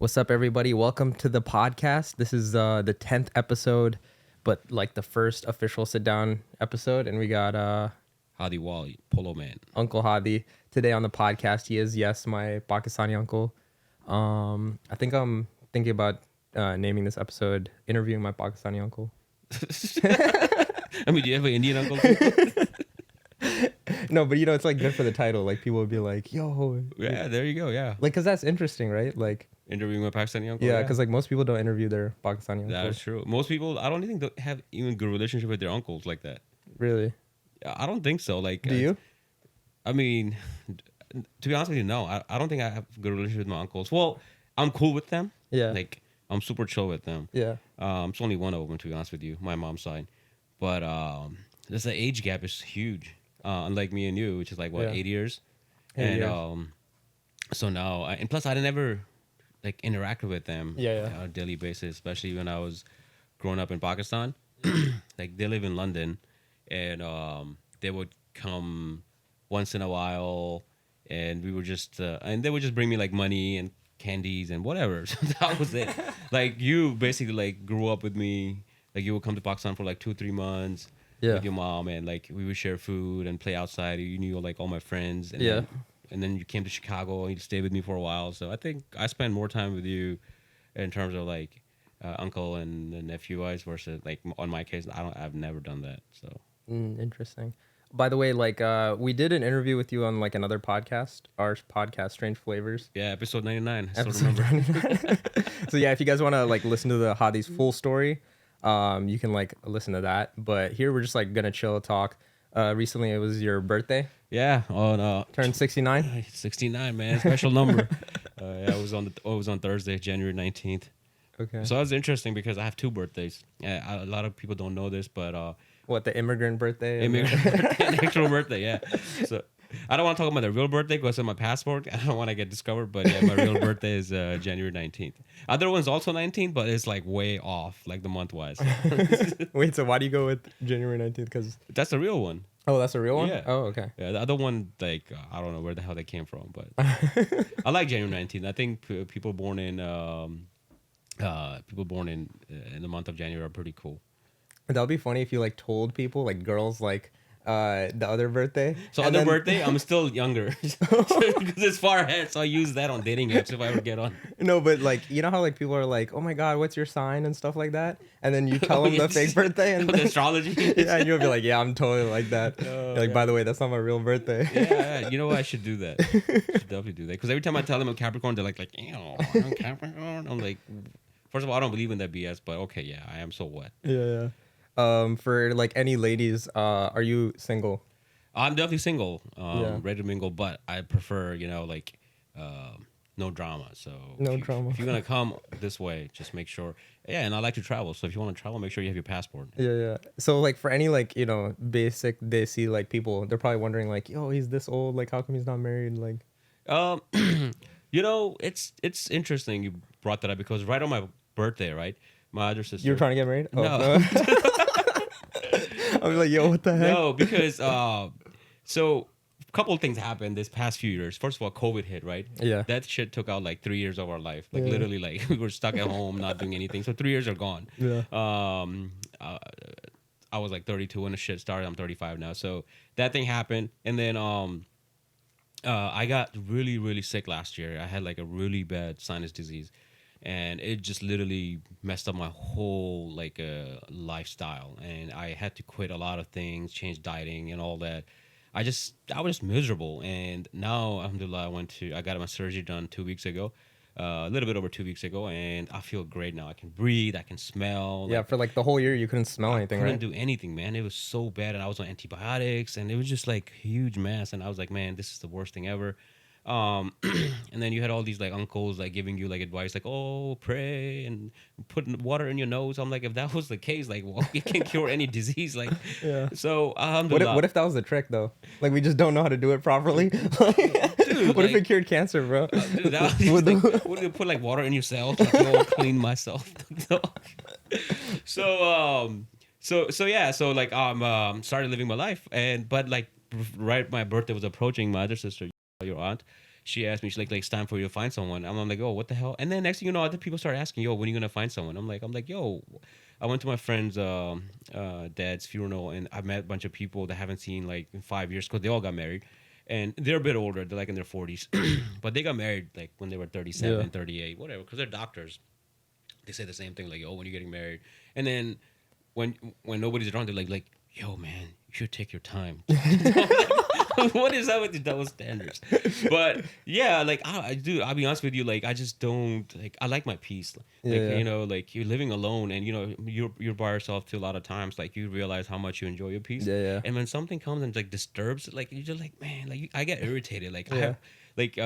What's up, everybody? Welcome to the podcast. This is the 10th episode, but like the first official sit-down episode. And we got Hadi Wali, Polo Man. Uncle Hadi today on the podcast. He is, yes, my Pakistani uncle. I think I'm thinking about naming this episode Interviewing My Pakistani Uncle. I mean, do you have an Indian uncle? No, but it's like good for the title. Like people would be like, yo. Yeah, there you go. Yeah. Like, because that's interesting, right? Like, Interviewing my Pakistani uncle. yeah, because like most people don't interview their Pakistani uncles. That is true. Most people, I don't think they have even good relationship with their uncles like that. Really? I don't think so. Like, Do you? I mean, to be honest with you, no. I don't think I have a good relationship with my uncles. Well, I'm cool with them. Yeah. Like, I'm super chill with them. Yeah. It's only one of them, to be honest with you, my mom's side. But there's the age gap is huge. Unlike me and you, which is like, what, 8 years? 8 years. So now, and plus I never like interacted with them on a daily basis, especially when I was growing up in Pakistan. Like they live in London, and they would come once in a while, and we were just and they would just bring me like money and candies and whatever. So that was it. Like you basically like grew up with me. Like you would come to Pakistan for like 2-3 months with your mom, and like we would share food and play outside. You knew like all my friends, and then you came to Chicago and you stayed with me for a while. So I think I spent more time with you in terms of like uncle and nephew wise versus like on my case, I've never done that. So Interesting. By the way, like we did an interview with you on like another podcast, our podcast, Strange Flavors. Yeah, episode 99. I still Episode remember. 99. So yeah, if you guys want to like listen to the Hadi's full story, you can like listen to that. But here we're just like gonna chill talk. Recently it was your birthday. Yeah. Oh no. Turned 69. 69, man. Special number. Yeah, it was on Thursday, January 19th. Okay. So it was interesting because I have 2 birthdays. A lot of people don't know this, but What, the immigrant birthday? immigrant birthday and actual birthday, yeah. So I don't want to talk about the real birthday because of my passport. I don't want to get discovered, but yeah, my real birthday is January 19th. Other one's also 19th, but it's like way off, like the month wise. Wait, so why do you go with January 19th? Because That's the real one. oh, that's a real one? Yeah. Oh, okay. Yeah, the other one, like I don't know where the hell they came from, but I like January 19th. I think people born in the month of January are pretty cool. That would be funny if you like told people, like girls, like the other birthday. So and other then- birthday, I'm still younger because it's far ahead. So I use that on dating apps if I ever get on. No, but like you know how like people are like, oh my god, what's your sign and stuff like that, and then you tell them the yes. fake birthday and The astrology. yeah, and you'll be like, yeah, I'm totally like that. You're like, by the way, that's not my real birthday. Yeah, you know what? I should do that. Should definitely do that. Because every time I tell them I'm Capricorn, they're like, ew, I'm Capricorn. I'm like, first of all, I don't believe in that BS, but okay, yeah, I am so what? Yeah. For like any ladies, are you single? I'm definitely single, Yeah. ready to mingle, but I prefer, like, no drama. So No drama. If you're gonna come this way, just make sure. Yeah, and I like to travel, so if you want to travel, make sure you have your passport. Yeah. So like for any like basic they see like people, they're probably wondering like, yo, he's this old, like how come he's not married? Like, It's interesting you brought that up because right on my birthday, right, my other sister. you were trying to get married? Oh, No. I was like, yo, what the heck? No, because so a couple of things happened this past few years. First of all, COVID hit, right? Yeah. That shit took out like 3 years of our life. Like Yeah. literally, like we were stuck at home, not doing anything. So 3 years are gone. Yeah. I was like 32 when the shit started. I'm 35 now. So that thing happened, and then I got really, really sick last year. I had like a really bad sinus disease, and it just literally messed up my whole like lifestyle. And I had to quit a lot of things, change dieting and all that. I was just miserable. And now, alhamdulillah, I got my surgery done 2 weeks ago, a little bit over 2 weeks ago, and I feel great now. I can breathe, I can smell. Yeah, for like the whole year you couldn't smell anything, I right? couldn't do anything, man. It was so bad, and I was on antibiotics, and it was just like huge mess. And I was like, man, this is the worst thing ever. And then you had all these like uncles like giving you like advice, like, oh, pray and put water in your nose. I'm like, if that was the case, like, well, you can't cure any disease, like. Yeah. So What if that was the trick though? Like we just don't know how to do it properly. Dude, What if like- it cured cancer, bro? Dude, that was like, what do you put like water in yourself? Like, go clean myself. So yeah, so like started living my life, but like right, my birthday was approaching. My other sister, your aunt, she asked me, she's like, it's time for you to find someone. I'm like, oh, what the hell? And then next thing you know, other people start asking, yo, when are you gonna find someone? I'm like, yo, I went to my friend's dad's funeral, and I met a bunch of people that I haven't seen like in 5 years because they all got married. And they're a bit older. They're like in their 40s. But they got married like when they were 37, 38, whatever, because they're doctors. They say the same thing, like, oh, when you're getting married. And then when nobody's around, they're like, yo, man, you should take your time. What is up with the double standards? But yeah, like I do. I'll be honest with you. Like I just don't like. I like my peace. Like you know, like you're living alone, and you know you're by yourself too a lot of times. Like you realize how much you enjoy your peace. Yeah. And when something comes and like disturbs, like you're just like, man, like I get irritated. Like I Yeah. have. Like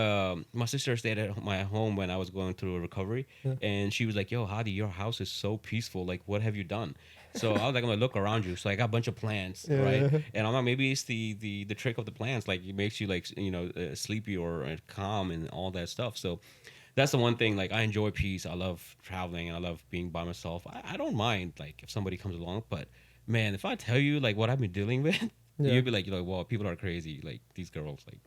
my sister stayed at my home when I was going through a recovery, and she was like, "Yo, Hadi, your house is so peaceful. Like, what have you done?" So I was like, "I'm gonna look around you." So I got a bunch of plants, right? And I'm like, maybe it's the trick of the plants. Like, it makes you like sleepy or calm and all that stuff. So that's the one thing. Like, I enjoy peace. I love traveling and I love being by myself. I don't mind like if somebody comes along, but man, if I tell you like what I've been dealing with, you'd be like, well, people are crazy. Like these girls, like.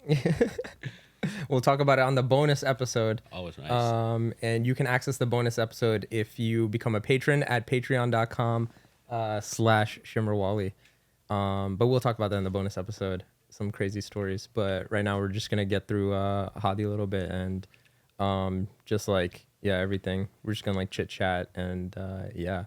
We'll talk about it on the bonus episode. Oh, it's nice. And you can access the bonus episode if you become a patron at patreon.com/shimmerwally. But we'll talk about that in the bonus episode. Some crazy stories. But right now we're just going to get through Hadi a little bit and just like, everything. We're just going to like chit chat and yeah.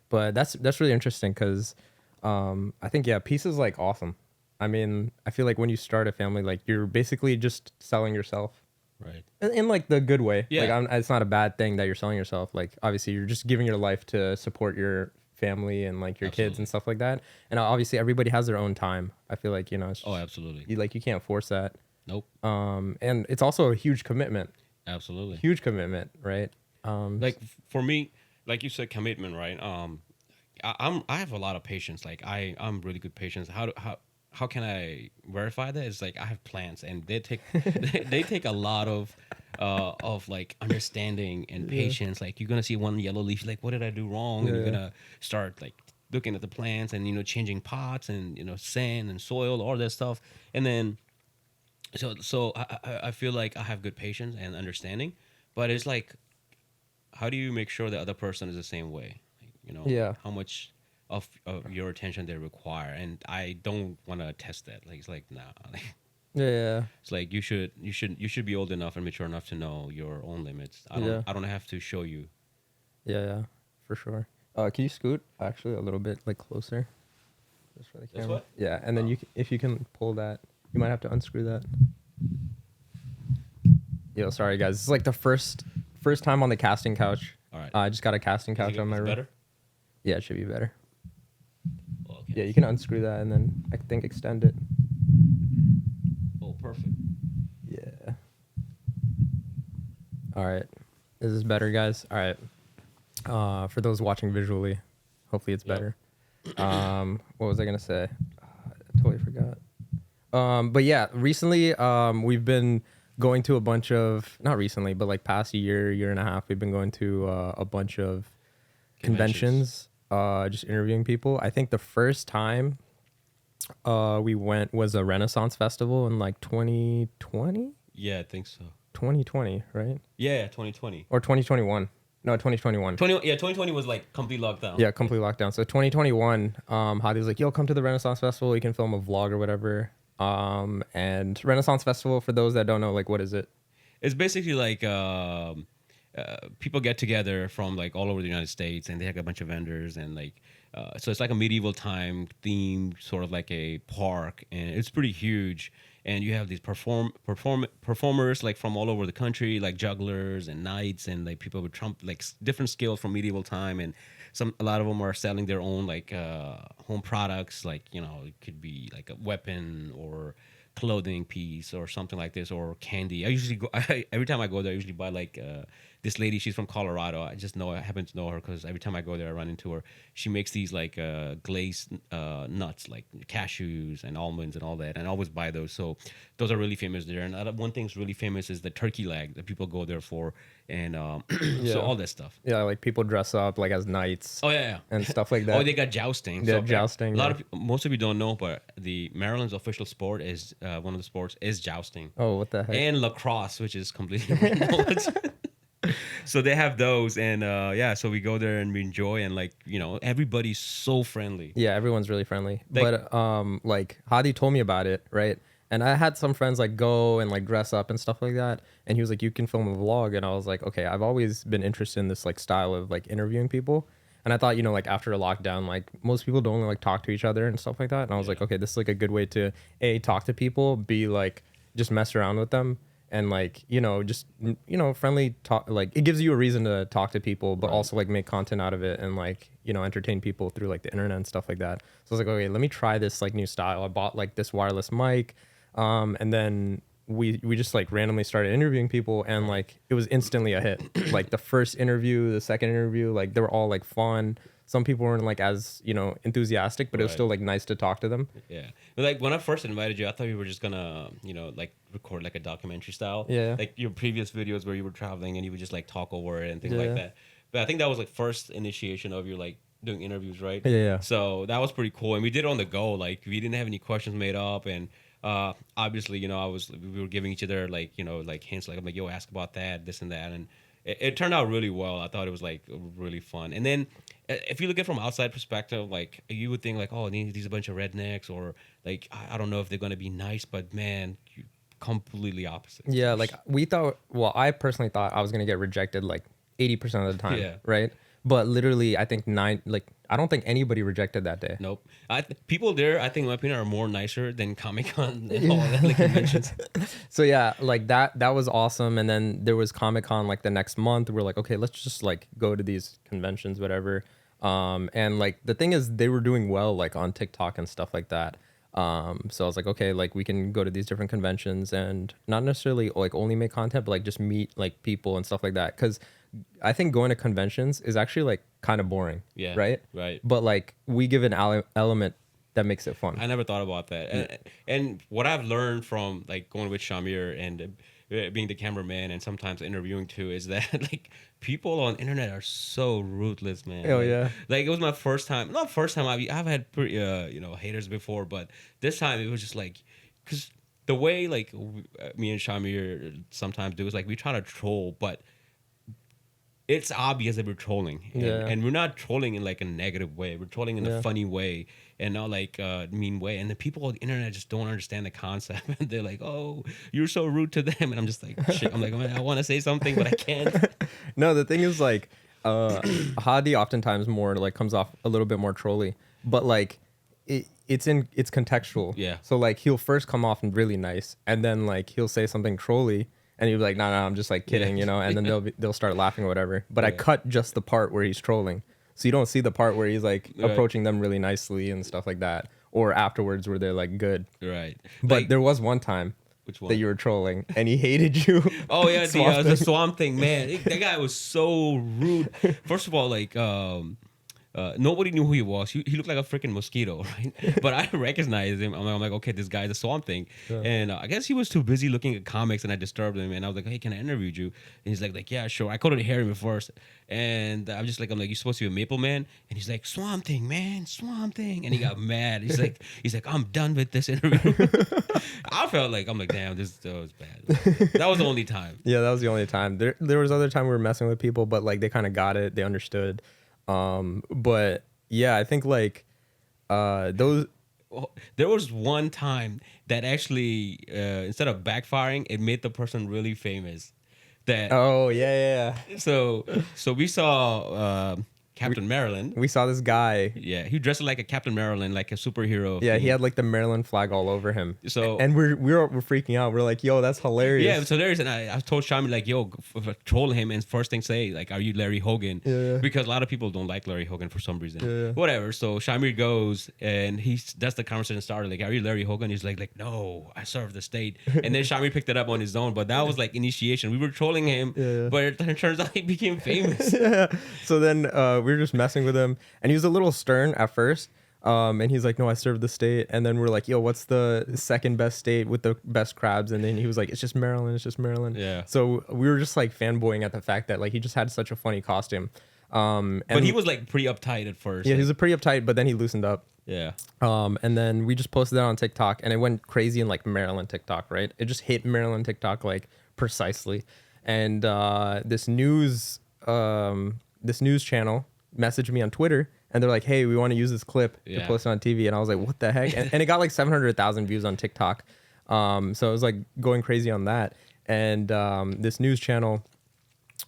But that's really interesting because I think, peace is like awesome. I mean, I feel like when you start a family, like you're basically just selling yourself, right? In like the good way. Yeah. Like it's not a bad thing that you're selling yourself. Like obviously, you're just giving your life to support your family and like your kids and stuff like that. And obviously, everybody has their own time. I feel like it's just, absolutely. You can't force that. Nope. And it's also a huge commitment. Absolutely. Huge commitment, right? Like for me, like you said, commitment, right? I have a lot of patience. Like I'm really good patience. How can I verify that? It's like I have plants, and they take they take a lot of like understanding and patience. Like you're gonna see one yellow leaf, like what did I do wrong? And you're gonna start like looking at the plants and changing pots and sand and soil, all that stuff. And then so I feel like I have good patience and understanding, but it's like, how do you make sure the other person is the same way? Like, how much of your attention they require, and I don't want to test that. Like it's like nah. It's like you should be old enough and mature enough to know your own limits. I don't have to show you. Yeah, for sure. Can you scoot actually a little bit like closer, just for the camera? This way? Yeah, and then if you can pull that, you might have to unscrew that. Sorry guys, this is like the first time on the casting couch. All right. I just got a casting couch on my room. Better? Yeah, it should be better. Okay. Yeah, you can unscrew that and then I think extend it. Oh, perfect. Yeah. All right. Is this better, guys? All right. For those watching visually, hopefully it's better. What was I gonna say? I totally forgot. But yeah, recently we've been going to a bunch of, not recently, but like past year and a half, we've been going to a bunch of conventions, just interviewing people. I think the first time we went was a Renaissance Festival in like 2020. Yeah, I think so. 2020, right? Yeah, 2020 or 2021. No, 2021. 2020 was like complete lockdown. Yeah, complete lockdown. So 2021, Hadi was like, yo, come to the Renaissance Festival. You can film a vlog or whatever. And Renaissance Festival, for those that don't know, like, what is it? It's basically like people get together from like all over the United States, and they have a bunch of vendors, and like so it's like a medieval time theme, sort of like a park, and it's pretty huge. And you have these performers like from all over the country, like jugglers and knights, and like people with like different skills from medieval time, and a lot of them are selling their own like home products, like it could be like a weapon or clothing piece or something like this, or candy. I usually go every time I go there. I usually buy like this lady, she's from Colorado. I happen to know her because every time I go there, I run into her. She makes these like glazed nuts, like cashews and almonds and all that, and I always buy those. So those are really famous there. And one thing's really famous is the turkey leg that people go there for, and so all that stuff. Yeah, like people dress up like as knights. Oh yeah, and stuff like that. Oh, they got jousting. Yeah, jousting. Most of you don't know, but the Maryland's official sport is one of the sports is jousting. Oh, what the heck? And lacrosse, which is completely remote. So they have those, and so we go there and we enjoy, and like everybody's so friendly. Yeah, everyone's really friendly. But like Hadi told me about it, right? And I had some friends like go and like dress up and stuff like that. And he was like, "You can film a vlog," and I was like, "Okay." I've always been interested in this like style of like interviewing people, and I thought like after a lockdown, like most people don't like talk to each other and stuff like that. And I was like, okay, this is like a good way to talk to people, b like just mess around with them. And like just friendly talk, like it gives you a reason to talk to people, but also like make content out of it and like entertain people through like the internet and stuff like that. So I was like, okay, let me try this like new style. I bought like this wireless mic, and then we just like randomly started interviewing people, and like it was instantly a hit. Like the first interview, the second interview, like they were all like fun. Some people weren't like as enthusiastic, but it was still like nice to talk to them. Yeah, but like when I first invited you, I thought you were just gonna like record like a documentary style. Yeah, like your previous videos where you were traveling and you would just like talk over it and things like that. But I think that was like first initiation of your like doing interviews, right? Yeah. So that was pretty cool, and we did it on the go. Like we didn't have any questions made up, and obviously we were giving each other like like hints, like I'm like, yo, ask about that, this and that, and it turned out really well. I thought it was like really fun. And then if you look at it from outside perspective, like you would think like, oh, these are a bunch of rednecks, or like I don't know if they're gonna be nice, but man, completely opposite. Yeah, like we thought. Well, I personally thought I was gonna get rejected like 80% of the time. Yeah. Right. But literally, I think I don't think anybody rejected that day. Nope. People there, I think, in my opinion, are more nicer than Comic-Con and all that, like conventions. So yeah, like that was awesome. And then there was Comic-Con like the next month. We're like, okay, let's just like go to these conventions, whatever. And like the thing is, they were doing well like on TikTok and stuff like that. So I was like, okay, like we can go to these different conventions and not necessarily like only make content, but like just meet like people and stuff like that. Because I think going to conventions is actually like kind of boring. Yeah. Right. But like we give an element that makes it fun. I never thought about that. And what I've learned from like going with Shamir and being the cameraman and sometimes interviewing too is that like people on internet are so ruthless, man. Oh yeah. Like it was my first time. Not first time. I've had pretty haters before, but this time it was just like because the way like me and Shamir sometimes do is like we try to troll, but it's obvious that we're trolling, and we're not trolling in like a negative way. We're trolling in a funny way and not like a mean way. And the people on the internet just don't understand the concept. And they're like, "Oh, you're so rude to them," and I'm just like, "Shit!" I'm like, "Man, I want to say something, but I can't." No, the thing is like, Hadi oftentimes more like comes off a little bit more trolly, but like it's contextual. Yeah. So like he'll first come off really nice, and then like he'll say something trolly. And you'd be like, no, I'm just like kidding, and then they'll start laughing or whatever. But I cut just the part where he's trolling. So you don't see the part where he's like approaching them really nicely and stuff like that. Or afterwards where they're like good. Right. But like, there was one time that you were trolling and he hated you. Oh, yeah. The Swamp Thing, man. That guy was so rude. First of all, like... nobody knew who he was. He looked like a freaking mosquito, right? But I recognized him. I'm like, okay, this guy's a Swamp Thing. Yeah. And I guess he was too busy looking at comics, and I disturbed him. And I was like, hey, can I interview you? And he's like, yeah, sure. I couldn't hear him at first. And I'm like, you're supposed to be a Maple Man? And he's like, Swamp Thing, man, Swamp Thing. And he got mad. He's like, I'm done with this interview. I felt like, I'm like, damn, this was bad. That was the only time. Yeah, that was the only time. There was other time we were messing with people, but like they kind of got it. They understood. But yeah, I think like those. There was one time that actually instead of backfiring, it made the person really famous. That yeah. So we saw Captain Maryland. We saw this guy. Yeah, he dressed like a Captain Maryland, like a superhero. Yeah, he had like the Maryland flag all over him. So and we're freaking out. We're like, yo, that's hilarious. Yeah, it's hilarious. And I told Shami like, yo, troll him, and first thing say like, are you Larry Hogan? Yeah. Because a lot of people don't like Larry Hogan for some reason. Yeah. Whatever. So Shamir goes and that's the conversation started. Like, are you Larry Hogan? He's like, no, I serve the state. And then Shamir picked it up on his own. But that was like initiation. We were trolling him, but it turns out he became famous. Yeah. So then we were just messing with him, and he was a little stern at first. And he's like, no, I serve the state. And then we're like, yo, what's the second best state with the best crabs? And then he was like, it's just Maryland. It's just Maryland. Yeah. So we were just like fanboying at the fact that like he just had such a funny costume. But he was like pretty uptight at first. Yeah, he was pretty uptight, but then he loosened up. Yeah. And then we just posted that on TikTok, and it went crazy in like Maryland TikTok, right? It just hit Maryland TikTok like precisely. And this news channel messaged me on Twitter, and they're like, hey, we want to use this clip to post it on TV. And I was like, what the heck? And it got like 700,000 views on TikTok. So it was like going crazy on that. And this news channel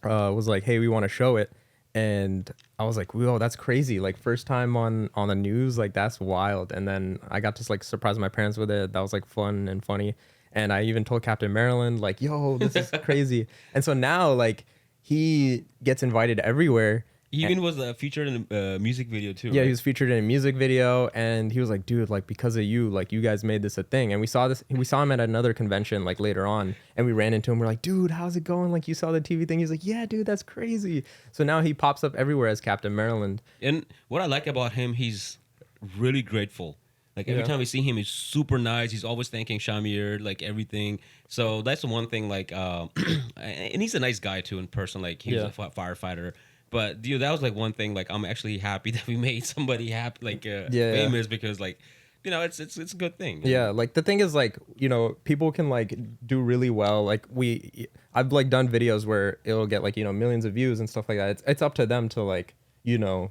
was like, hey, we want to show it. And I was like, whoa, that's crazy. Like first time on the news, like that's wild. And then I got to like surprise my parents with it. That was like fun and funny. And I even told Captain Maryland, like, yo, this is crazy. And so now like he gets invited everywhere. He even was featured in a music video too. Yeah, right? he was featured in a music video, and he was like, dude, like because of you, like you guys made this a thing. And we saw him at another convention like later on, and we ran into him. We're like, dude, how's it going? Like you saw the TV thing? He's like, yeah, dude, that's crazy. So now he pops up everywhere as Captain Maryland. And what I like about him, he's really grateful. Like every time we see him, he's super nice. He's always thanking Shamir, like everything. So that's the one thing. Like, and he's a nice guy too in person. Like he's a firefighter. But dude, that was like one thing. Like I'm actually happy that we made somebody happy, like famous, because like, you know, it's a good thing. Yeah, like the thing is like, you know, people can like do really well. Like I've like done videos where it'll get like, you know, millions of views and stuff like that. It's up to them to like, you know,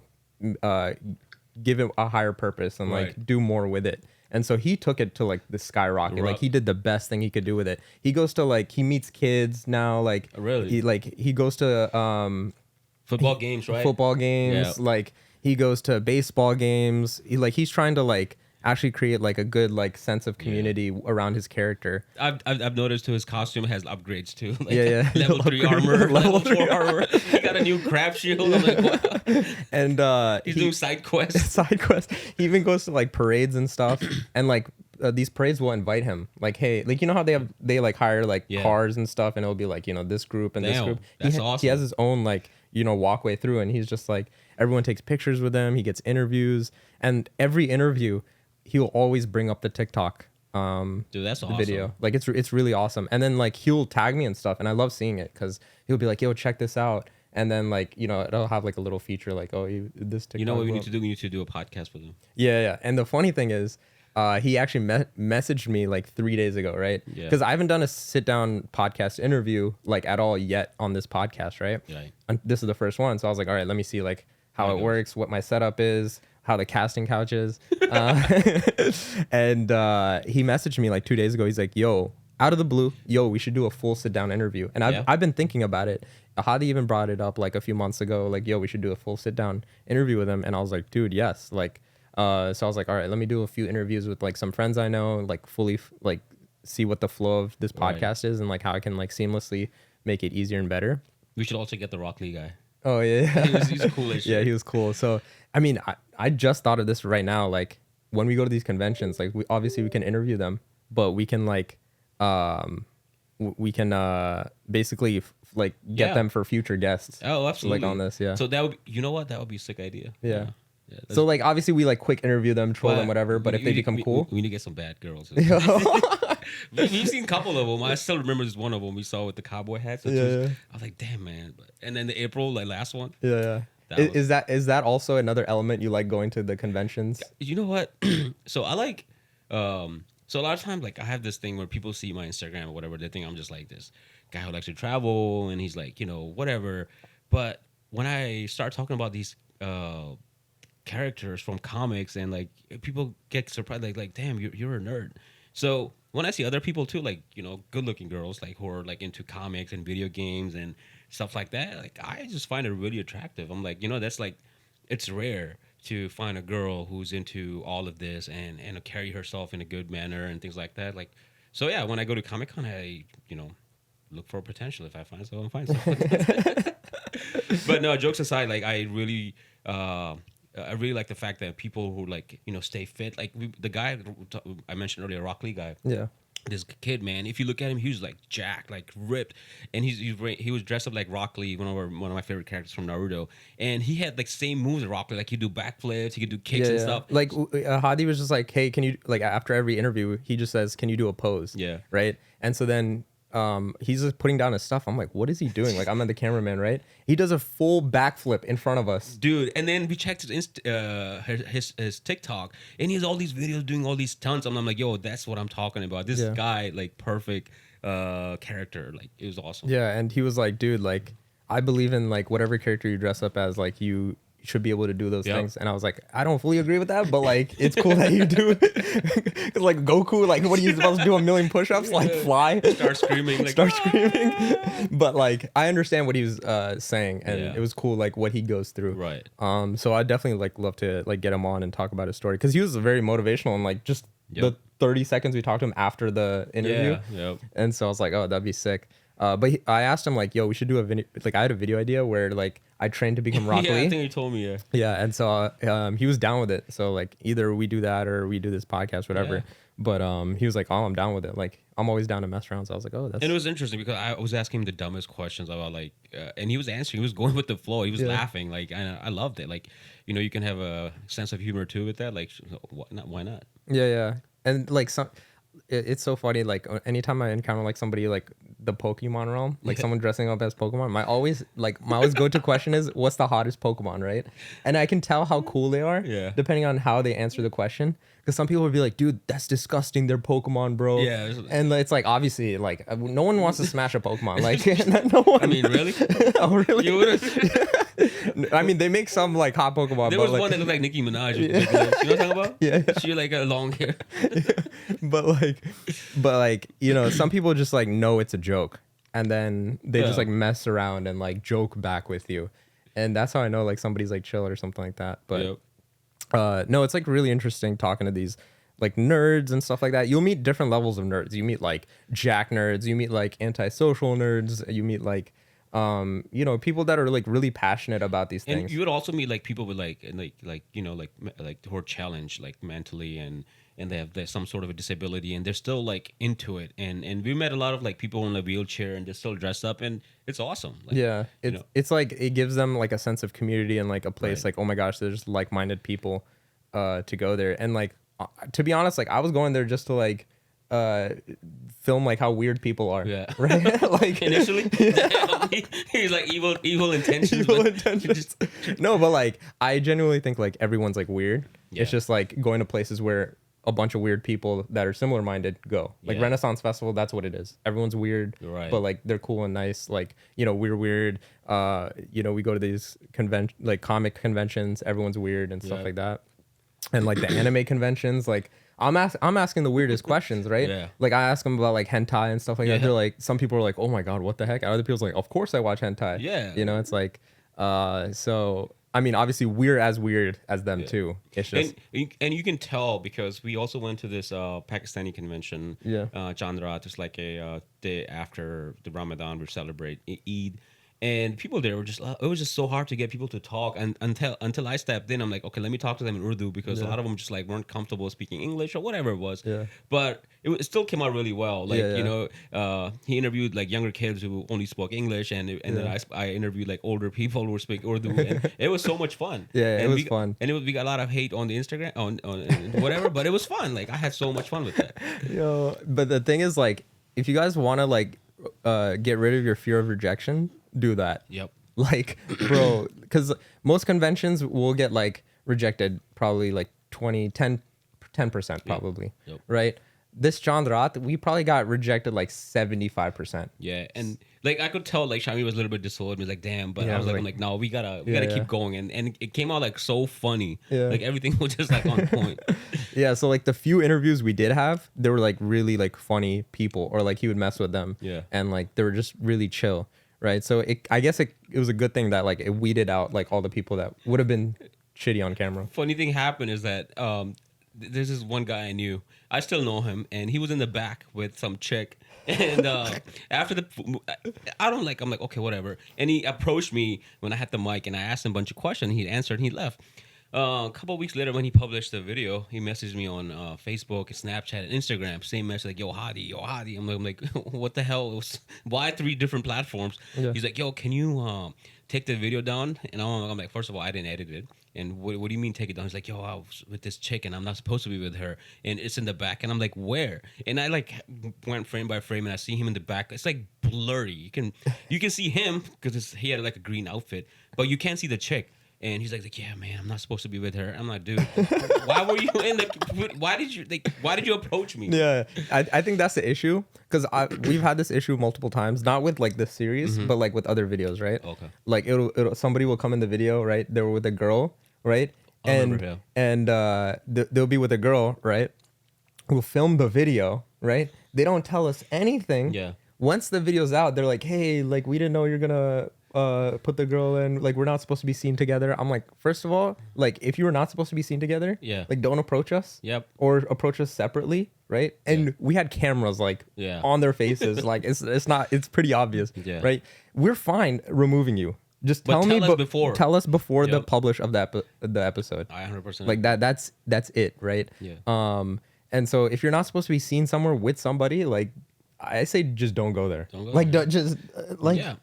give it a higher purpose and like do more with it. And so he took it to like the skyrocket. Like he did the best thing he could do with it. He goes to like, he meets kids now. Like he goes to football games, right? Football games. Yeah. Like he goes to baseball games. He's trying to like actually create like a good like sense of community around his character. I've noticed too his costume has upgrades too. Like level 3 armor, level 4 armor. He got a new crab shield. I'm like, wow. And he's doing side quests. Side quests. He even goes to like parades and stuff. And like these parades will invite him. Like, hey, like you know how they like hire like cars and stuff, and it'll be like, you know, this group and this group. That's awesome. He has his own like, you know, walkway through, and he's just like, everyone takes pictures with him. He gets interviews, and every interview he'll always bring up the TikTok dude, that's the awesome. video. Like it's really awesome. And then like he'll tag me and stuff, and I love seeing it because he'll be like, yo, check this out. And then like, you know, it'll have like a little feature like, oh, this TikTok. You know what we need to do? We need to do a podcast with him. Yeah. And the funny thing is, he actually messaged me like 3 days ago, right? Yeah. Because I haven't done a sit down podcast interview like at all yet on this podcast, right? Yeah. And this is the first one, so I was like, all right, let me see like how it works, what my setup is, how the casting couch is. And he messaged me like 2 days ago. He's like, yo, out of the blue, yo, we should do a full sit down interview. And I've been thinking about it. Hadi even brought it up like a few months ago, like, yo, we should do a full sit down interview with him. And I was like, dude, yes. Like, so I was like, all right, let me do a few interviews with like some friends I know, like fully like see what the flow of this podcast is and like how I can like seamlessly make it easier and better. We should also get the Rock Lee guy. Oh yeah. He's cool as shit. Yeah, he was cool. So I mean, I just thought of this right now. Like when we go to these conventions, like we can interview them, but we can like basically like get them for future guests. Oh, absolutely. Like on this, yeah. So that would, you know what? That would be a sick idea. Yeah. So like obviously we like quick interview them, troll them, whatever. But if they become cool, we need to get some bad girls. We've seen a couple of them. I still remember this one of them we saw with the cowboy hats. I was like, damn man. And then the April, like last one. Yeah. Is that also another element you like going to the conventions? You know what? So I like. So a lot of times, like I have this thing where people see my Instagram or whatever, they think I'm just like this guy who likes to travel and he's like, you know, whatever. But when I start talking about these characters from comics and like people get surprised, like damn, you're a nerd. So when I see other people too, like, you know, good looking girls like who are like into comics and video games and stuff like that, like I just find it really attractive. I'm like, you know, that's like it's rare to find a girl who's into all of this and carry herself in a good manner and things like that. Like, so yeah, when I go to Comic-Con, I look for potential. If I find someone, find someone. But no, jokes aside, like I really like the fact that people who like stay fit. Like the guy I mentioned earlier, Rock Lee guy. Yeah. This kid, man, if you look at him, he was like jacked, like ripped, and he was dressed up like Rock Lee, one of my favorite characters from Naruto, and he had like same moves as Rock Lee, like he could do backflips, he could do kicks and stuff. Like Hadi was just like, hey, can you, like, after every interview, he just says, can you do a pose? Yeah. Right. And so then he's just putting down his stuff. I'm like, what is he doing? Like, I'm at the cameraman, right? He does a full backflip in front of us, dude. And then we checked his TikTok, and he has all these videos doing all these stunts. And I'm like, yo, that's what I'm talking about. This guy, like, perfect character. Like, it was awesome. Yeah, and he was like, dude, like, I believe in like whatever character you dress up as, like you should be able to do those things. And I was like, I don't fully agree with that, but like it's cool that you do it. Cause like Goku, like what are you supposed to do, a million push-ups, like fly, start screaming, like, start screaming. But like I understand what he was saying, and it was cool, like what he goes through. Right. So I definitely like love to like get him on and talk about his story, because he was very motivational, and like just the 30 seconds we talked to him after the interview. And so I was like, oh, that'd be sick. But I asked him like, yo, we should do a video. Like I had a video idea where like I trained to become Rock Lee. I think you told me. Yeah, and so he was down with it. So like either we do that or we do this podcast, whatever. Yeah. But he was like, oh, I'm down with it. Like I'm always down to mess around. So I was like, oh, that's. And it was interesting because I was asking him the dumbest questions about like, and he was answering. He was going with the flow. He was laughing. Like I loved it. Like you can have a sense of humor too with that. Like why not? Yeah. And like it's so funny. Like anytime I encounter like somebody like the Pokemon realm, like someone dressing up as Pokemon, my always go-to question is, what's the hottest Pokemon, right? And I can tell how cool they are depending on how they answer the question. Because some people would be like, dude, that's disgusting, they're Pokemon, bro. Yeah. And it's like, obviously, like no one wants to smash a Pokemon. Like no one. I mean, really? Oh, really? You would've... I mean, they make some like hot Pokemon. There was one that looked like Nicki Minaj. You know what I'm talking about? Yeah. She had like a long hair. But like, some people just like know it's a joke, and then they just like mess around and like joke back with you, and that's how I know like somebody's like chill or something like that. But no, it's like really interesting talking to these like nerds and stuff like that. You'll meet different levels of nerds. You meet like jack nerds, you meet like antisocial nerds, you meet like people that are like really passionate about these things. And you would also meet like people with like who are challenged like mentally, and they have some sort of a disability, and they're still like into it. And we met a lot of like people in a wheelchair, and they're still dressed up, and it's awesome. Like, it's like it gives them like a sense of community and like a place like, oh my gosh, there's like-minded people to go there. And like to be honest, like I was going there just to like film like how weird people are. Yeah. Right? Like initially he's like evil intentions. No, but like I genuinely think like everyone's like weird. It's just like going to places where a bunch of weird people that are similar minded go. Like Renaissance Festival, that's what it is. Everyone's weird, but like they're cool and nice. Like, we're weird. We go to these comic conventions, everyone's weird and stuff like that. And like the anime conventions, like I'm asking the weirdest questions, right? Yeah. Like I ask them about like hentai and stuff like that. They're like, some people are like, oh my God, what the heck? And other people's like, of course I watch hentai. Yeah. It's like, so I mean, obviously we're as weird as them too. It's just and you can tell because we also went to this Pakistani convention. Chandra, just like a day after the Ramadan, we celebrate Eid. And people there were just, it was just so hard to get people to talk. And until I stepped in, I'm like, okay, let me talk to them in Urdu, because a lot of them just like weren't comfortable speaking English or whatever it was. Yeah. But it still came out really well. Like, he interviewed like younger kids who only spoke English, and then I interviewed like older people who speak Urdu. And it was so much fun. It was fun. And we got a lot of hate on the Instagram, on whatever, but it was fun. Like I had so much fun with that. But the thing is, like, if you guys want to like get rid of your fear of rejection, do that. Yep. Like, bro, because most conventions will get like rejected probably like 10% probably. Yep. Right? This Chandrat, we probably got rejected like 75%. Yeah, and like I could tell like Shami was a little bit disordered. He was like, damn, but I was like, I'm like, no, we gotta keep going. And it came out like so funny. Yeah. Like everything was just like on point. Yeah, so like the few interviews we did have, they were like really like funny people, or like he would mess with them. Yeah. And like they were just really chill. Right. So I guess it was a good thing that like it weeded out like all the people that would have been shitty on camera. Funny thing happened is that there's this one guy I knew. I still know him, and he was in the back with some chick. And after I'm like, okay, whatever. And he approached me when I had the mic, and I asked him a bunch of questions. He answered, and he left. A couple of weeks later, when he published the video, he messaged me on Facebook, Snapchat, and Instagram. Same message, like, yo, Hadi. I'm like, what the hell? Why 3 different platforms? Yeah. He's like, yo, can you take the video down? And I'm like, first of all, I didn't edit it. And what do you mean take it down? He's like, yo, I was with this chick and I'm not supposed to be with her. And it's in the back. And I'm like, where? And I like went frame by frame and I see him in the back. It's like blurry. You can see him because he had like a green outfit, but you can't see the chick. And he's like, yeah, man, I'm not supposed to be with her. I'm like, dude, why were you in the? Why did you approach me? Yeah, I think that's the issue because we've had this issue multiple times, not with like this series, but like with other videos, right? Okay. Like it'll somebody will come in the video, right? They were with a girl, right? And they'll be with a girl, right? Who'll film the video, right? They don't tell us anything. Yeah. Once the video's out, they're like, hey, like we didn't know you're gonna put the girl in, like we're not supposed to be seen together. I'm like, first of all, like if you were not supposed to be seen together, like don't approach us. Yep. Or approach us separately, right? And we had cameras like on their faces, like it's pretty obvious, right? We're fine removing you. Just tell us before the publish of the episode. 100%. Like that's it, right? Yeah. And so if you're not supposed to be seen somewhere with somebody, like I say just don't go there.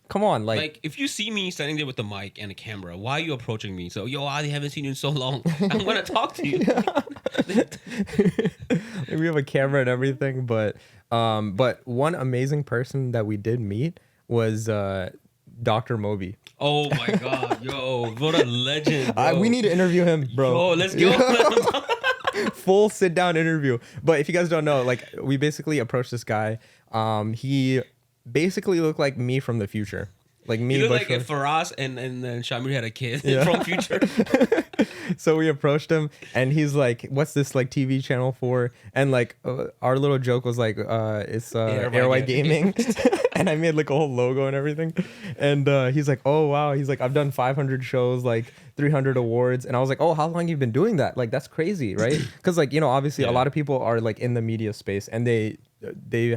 Come on. Like if you see me standing there with the mic and a camera, why are you approaching me? So, yo, I haven't seen you in so long. I'm going to talk to you. We have a camera and everything, but one amazing person that we did meet was Dr. Moby. Oh my God, yo, what a legend, bro. We need to interview him, bro. Oh, let's go. Full sit down interview. But if you guys don't know, like we basically approached this guy. He basically looked like me from the future. Like me. He looked like if Faraz and then Shamir had a kid from future. So we approached him and he's like, what's this like TV channel for? And like our little joke was like, it's Airwide Gaming. And I made like a whole logo and everything. And he's like, oh wow. He's like, I've done 500 shows, like 300 awards. And I was like, oh, how long have you been doing that? Like that's crazy, right? Because like, you know, obviously a lot of people are like in the media space and they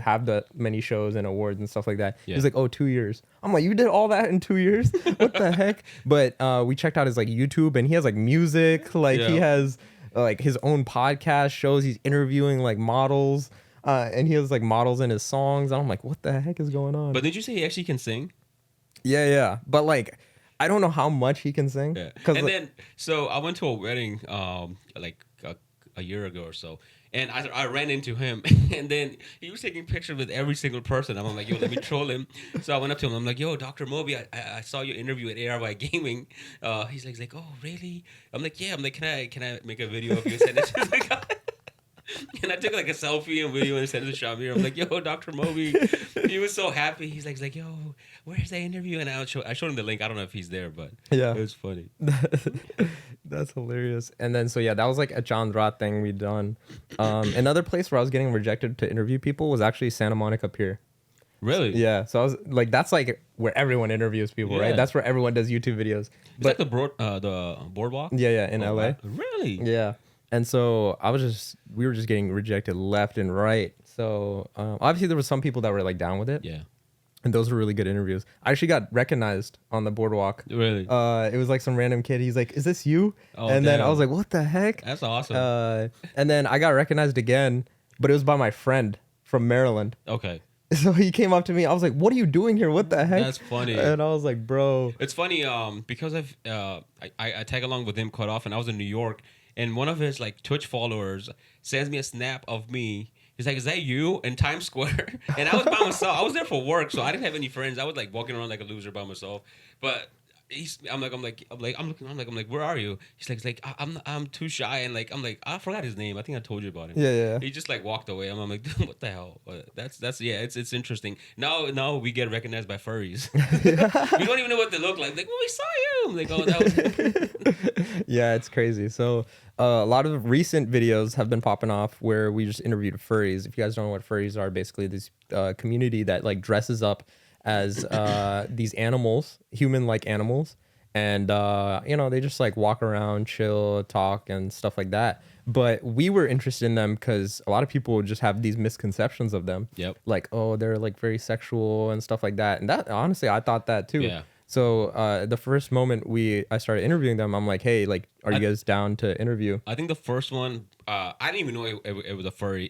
have that many shows and awards and stuff like that. Yeah. He's like, oh, 2 years. I'm like, you did all that in 2 years? What the heck? But we checked out his like YouTube and he has like music, like he has like his own podcast shows. He's interviewing like models and he has like models in his songs. I'm like, what the heck is going on? But did you say he actually can sing? Yeah. But like, I don't know how much he can sing. Yeah. And then, so I went to a wedding like a year ago or so. And I ran into him, and then he was taking pictures with every single person. I'm like, yo, let me troll him. So I went up to him. I'm like, yo, Dr. Moby, I saw your interview at ARY Gaming. He's like, oh, really? I'm like, yeah. I'm like, can I make a video of you and send it to the guy? And I took like a selfie and video and sent it to Shamir. I'm like, yo, Dr. Moby. He was so happy. He's like, yo, where's that interview? And I showed him the link. I don't know if he's there, but it was funny. That's hilarious. And then, so yeah, that was like a John Rot thing we'd done. Another place where I was getting rejected to interview people was actually Santa Monica Pier. Really? Yeah. So I was like, that's like where everyone interviews people, right? That's where everyone does YouTube videos. But like the boardwalk? Yeah, in LA. Really? Yeah. And so we were just getting rejected left and right. So obviously there was some people that were like down with it. Yeah. And those were really good interviews. I actually got recognized on the boardwalk. Really? It was like some random kid. He's like, is this you? Oh, and then I was like, what the heck? That's awesome. And then I got recognized again, but it was by my friend from Maryland. Okay. So he came up to me. I was like, what are you doing here? What the heck? That's funny. And I was like, bro. It's funny because I tag along with him quite often. I was in New York. And one of his like Twitch followers sends me a snap of me. He's like, is that you in Times Square? And I was by myself. I was there for work, so I didn't have any friends. I was like walking around like a loser by myself. But I'm like, where are you? He's like, I'm too shy, and like, I'm like, I forgot his name. I think I told you about him. Yeah. He just like walked away. I'm like, dude, what the hell? But that's yeah, it's interesting. Now we get recognized by furries. We don't even know what they look like. Like, well, we saw you. I'm like, oh, that was. Yeah, it's crazy. So a lot of recent videos have been popping off where we just interviewed furries. If you guys don't know what furries are, basically this community that like dresses up as these animals, human-like animals, and they just like walk around, chill, talk, and stuff like that. But we were interested in them because a lot of people just have these misconceptions of them. Yep. Like, oh, they're like very sexual and stuff like that. And that, honestly, I thought that too. Yeah. So the first moment I started interviewing them, I'm like, hey, like, are you guys down to interview? I think the first one, I didn't even know it was a furry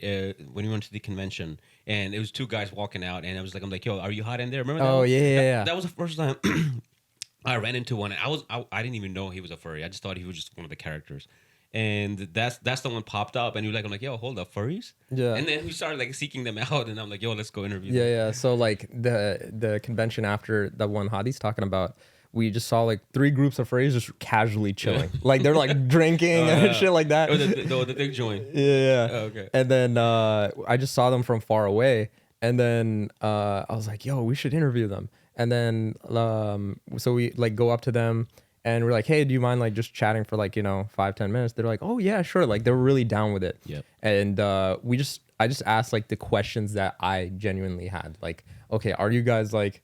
when we went to the convention, and it was two guys walking out, and I'm like, yo, are you hot in there? Remember that? Oh, yeah. That was the first time I ran into one. And I didn't even know he was a furry. I just thought he was just one of the characters. And that's the one popped up, and I'm like, yo, hold up, furries? Yeah. And then we started like seeking them out, and I'm like, yo, let's go interview them. Yeah. So like the convention after the one Hadi's talking about, we just saw like 3 groups of furries just casually chilling. Like they're like drinking and shit like that. Oh, the big joint. Yeah. Oh, okay. And then I just saw them from far away, and then I was like, yo, we should interview them. And then so we like go up to them. And we're like, hey, do you mind like just chatting for like 5-10 minutes? They're like, oh yeah, sure. Like they were really down with it. Yep. And I just asked like the questions that I genuinely had. Like, okay, are you guys like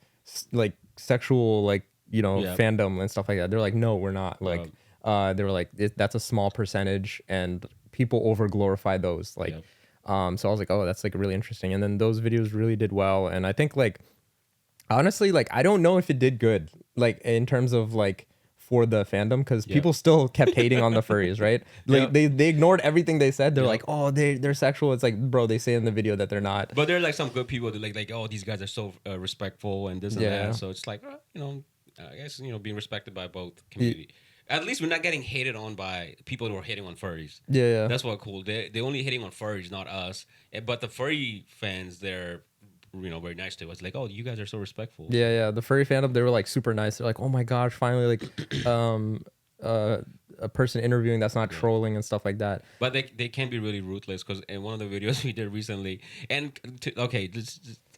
sexual fandom and stuff like that? They're like, no, we're not. Like they were like, that's a small percentage, and people over glorify those. Like, yep. So I was like, oh, that's like really interesting. And then those videos really did well. And I think like honestly, like I don't know if it did good, like in terms of like for the fandom, because people still kept hating on the furries, right? Like they ignored everything they said. They're like, oh, they're sexual. It's like, bro, they say in the video that they're not. But they're like some good people. They're like, oh, these guys are so respectful and this and that. So it's like, I guess being respected by both community. At least we're not getting hated on by people who are hating on furries. Yeah. That's what cool. They only hating on furries, not us. But the furry fans, they're very nice to us. Like, oh, you guys are so respectful. Yeah. The furry fandom, they were like super nice. They're like, oh my gosh, finally like a person interviewing that's not trolling and stuff like that. But they can be really ruthless, because in one of the videos we did recently, and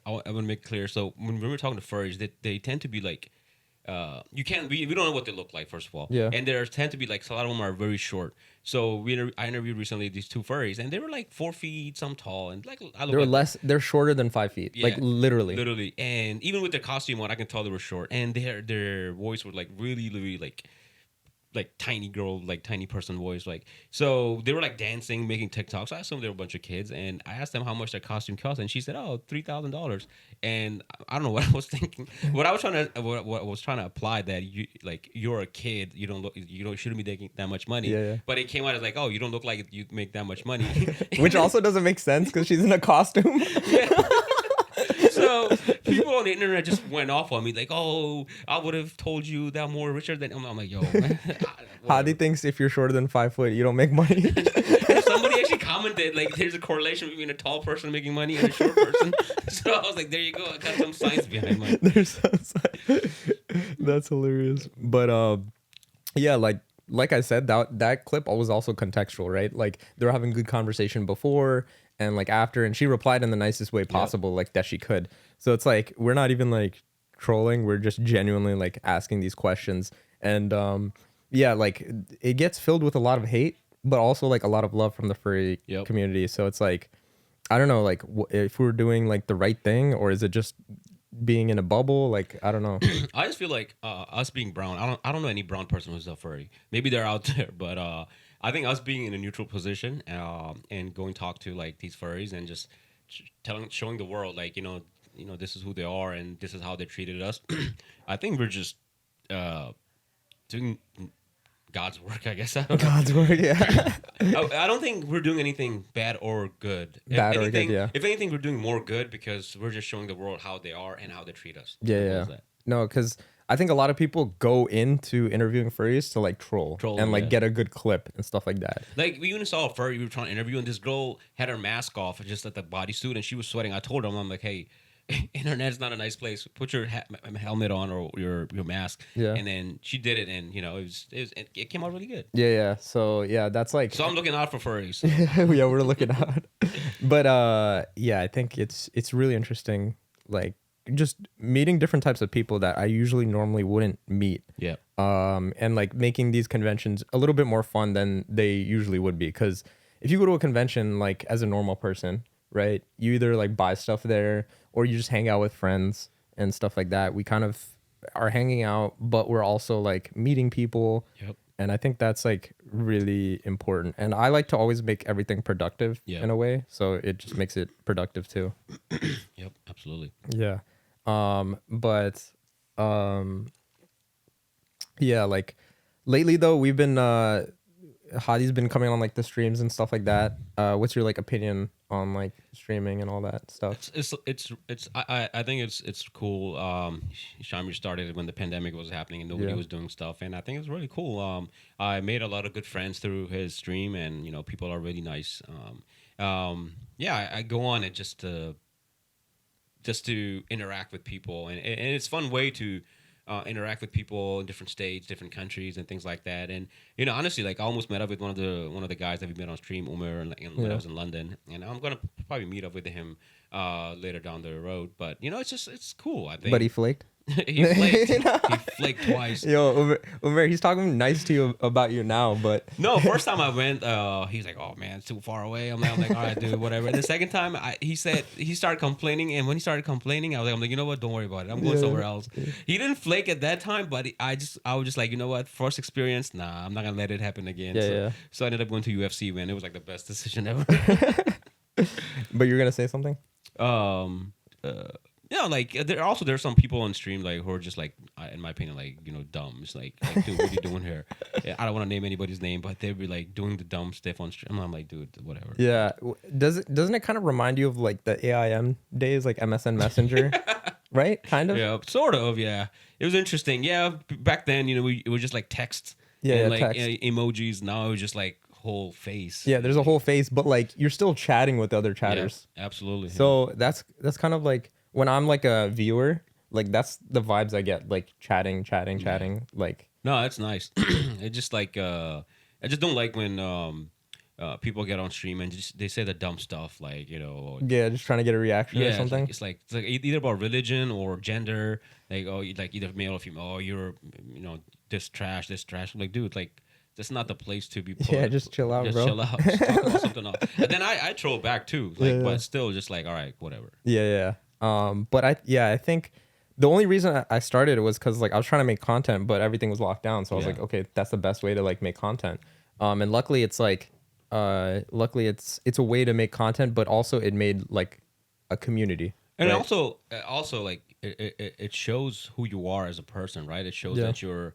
I want to make clear. So when we were talking to furries, they tend to be like, we don't know what they look like, first of all. Yeah. And there tend to be like, so a lot of them are very short. So I interviewed recently these 2 furries, and they were like 4 feet some tall, and like they're shorter than 5 feet, like literally. And even with their costume on, I can tell they were short, and their voice was like really like tiny girl, like tiny person voice, like. So they were like dancing, making TikToks. So I assumed they were a bunch of kids, and I asked them how much their costume cost, and she said, "Oh, $3,000." And I don't know what I was thinking. What I was trying to apply, that you're a kid, you shouldn't be taking that much money. Yeah. But it came out as like, oh, you don't look like you make that much money, which also doesn't make sense because she's in a costume. So people on the internet just went off on me, like, oh, I would have told you that more richer than. I'm like, yo, man. Hadi thinks if you're shorter than 5 foot, you don't make money. Somebody actually commented, like, there's a correlation between a tall person making money and a short person. So I was like, there you go. I got some science behind mine. There's some science. That's hilarious. But yeah, like I said, that clip was also contextual, right? Like they were having good conversation before and like after, and she replied in the nicest way possible, like that she could. So it's like we're not even like trolling, we're just genuinely like asking these questions. And yeah, like it gets filled with a lot of hate, but also like a lot of love from the furry community. So it's like, I don't know, like if we're doing like the right thing, or is it just being in a bubble? Like, I don't know. I just feel like us being brown, I don't know any brown person who's a furry. Maybe they're out there, but I think us being in a neutral position and going talk to like these furries and just showing the world, like, this is who they are and this is how they treated us. I think we're just doing God's work, I guess. God's work, yeah. I don't think we're doing anything bad or good. If anything, we're doing more good, because we're just showing the world how they are and how they treat us. Yeah. No, because I think a lot of people go into interviewing furries to like troll and like get a good clip and stuff like that. Like we even saw a furry we were trying to interview, and this girl had her mask off just at the bodysuit, and she was sweating. I told her, I'm like, hey, internet is not a nice place. Put your helmet on or your mask. Yeah. And then she did it, and it came out really good. Yeah. So yeah, that's like. So I'm looking out for furries. Yeah, we're looking out. But yeah, I think it's really interesting. Like just meeting different types of people that I usually normally wouldn't meet. Yeah. And like making these conventions a little bit more fun than they usually would be, because if you go to a convention like as a normal person, right, you either like buy stuff there or you just hang out with friends and stuff like that. We kind of are hanging out, but we're also like meeting people. Yep. And I think that's like really important. And I like to always make everything productive in a way. So it just makes it productive too. Yep, absolutely. Yeah. But yeah, like lately though, we've been Hadi's been coming on like the streams and stuff like that. What's your like opinion on like streaming and all that stuff? I think it's cool. Shimmer started when the pandemic was happening and nobody was doing stuff, and I think it's really cool. I made a lot of good friends through his stream, and people are really nice. Yeah, I go on it just to interact with people, and it's a fun way to interact with people in different states, different countries, and things like that. And honestly, like I almost met up with one of the guys that we met on stream, Umar, when I was in London, and I'm gonna probably meet up with him later down the road. But it's cool. I think. But he flaked. He flaked. He flaked twice. Yo, Umer, he's talking nice to you about you now, but no. First time I went, he's like, "Oh man, it's too far away." I'm like, "All right, dude, whatever." And the second time, he started complaining, and when he started complaining, I'm like, "You know what? Don't worry about it. I'm going somewhere else." He didn't flake at that time, but I was just like, you know what? First experience, nah, I'm not gonna let it happen again. So I ended up going to UFC, man. It was like the best decision ever. But you're gonna say something? Yeah, like there's some people on stream like who are just like, in my opinion, like dumb. It's like dude, what are you doing here? I don't want to name anybody's name, but they'd be like doing the dumb stuff on stream. I'm like, dude, whatever. Yeah, doesn't it kind of remind you of like the AIM days, like MSN Messenger, right? Kind of. Yeah, sort of. Yeah, it was interesting. Yeah, back then, it was just like text. And like text. Emojis. Now it was just like whole face. Yeah, there's a whole face, but like you're still chatting with the other chatters. Yeah, absolutely. So that's kind of like when I'm like a viewer, like that's the vibes I get, like chatting, like. No, that's nice. It's just like I just don't like when people get on stream and they say the dumb stuff like just trying to get a reaction or something. It's like either about religion or gender, like like either male or female. Oh, you're this trash. I'm like, dude, like that's not the place to be. Yeah, just chill out, bro. Chill out. Just talk about something else. And then I troll back too, like, but still just like, all right, whatever. Yeah. But I think the only reason I started it was because like I was trying to make content, but everything was locked down. So I was like, okay, that's the best way to like make content. And luckily it's like, it's a way to make content, but also it made like a community. And right? also like it shows who you are as a person, right? It shows that you're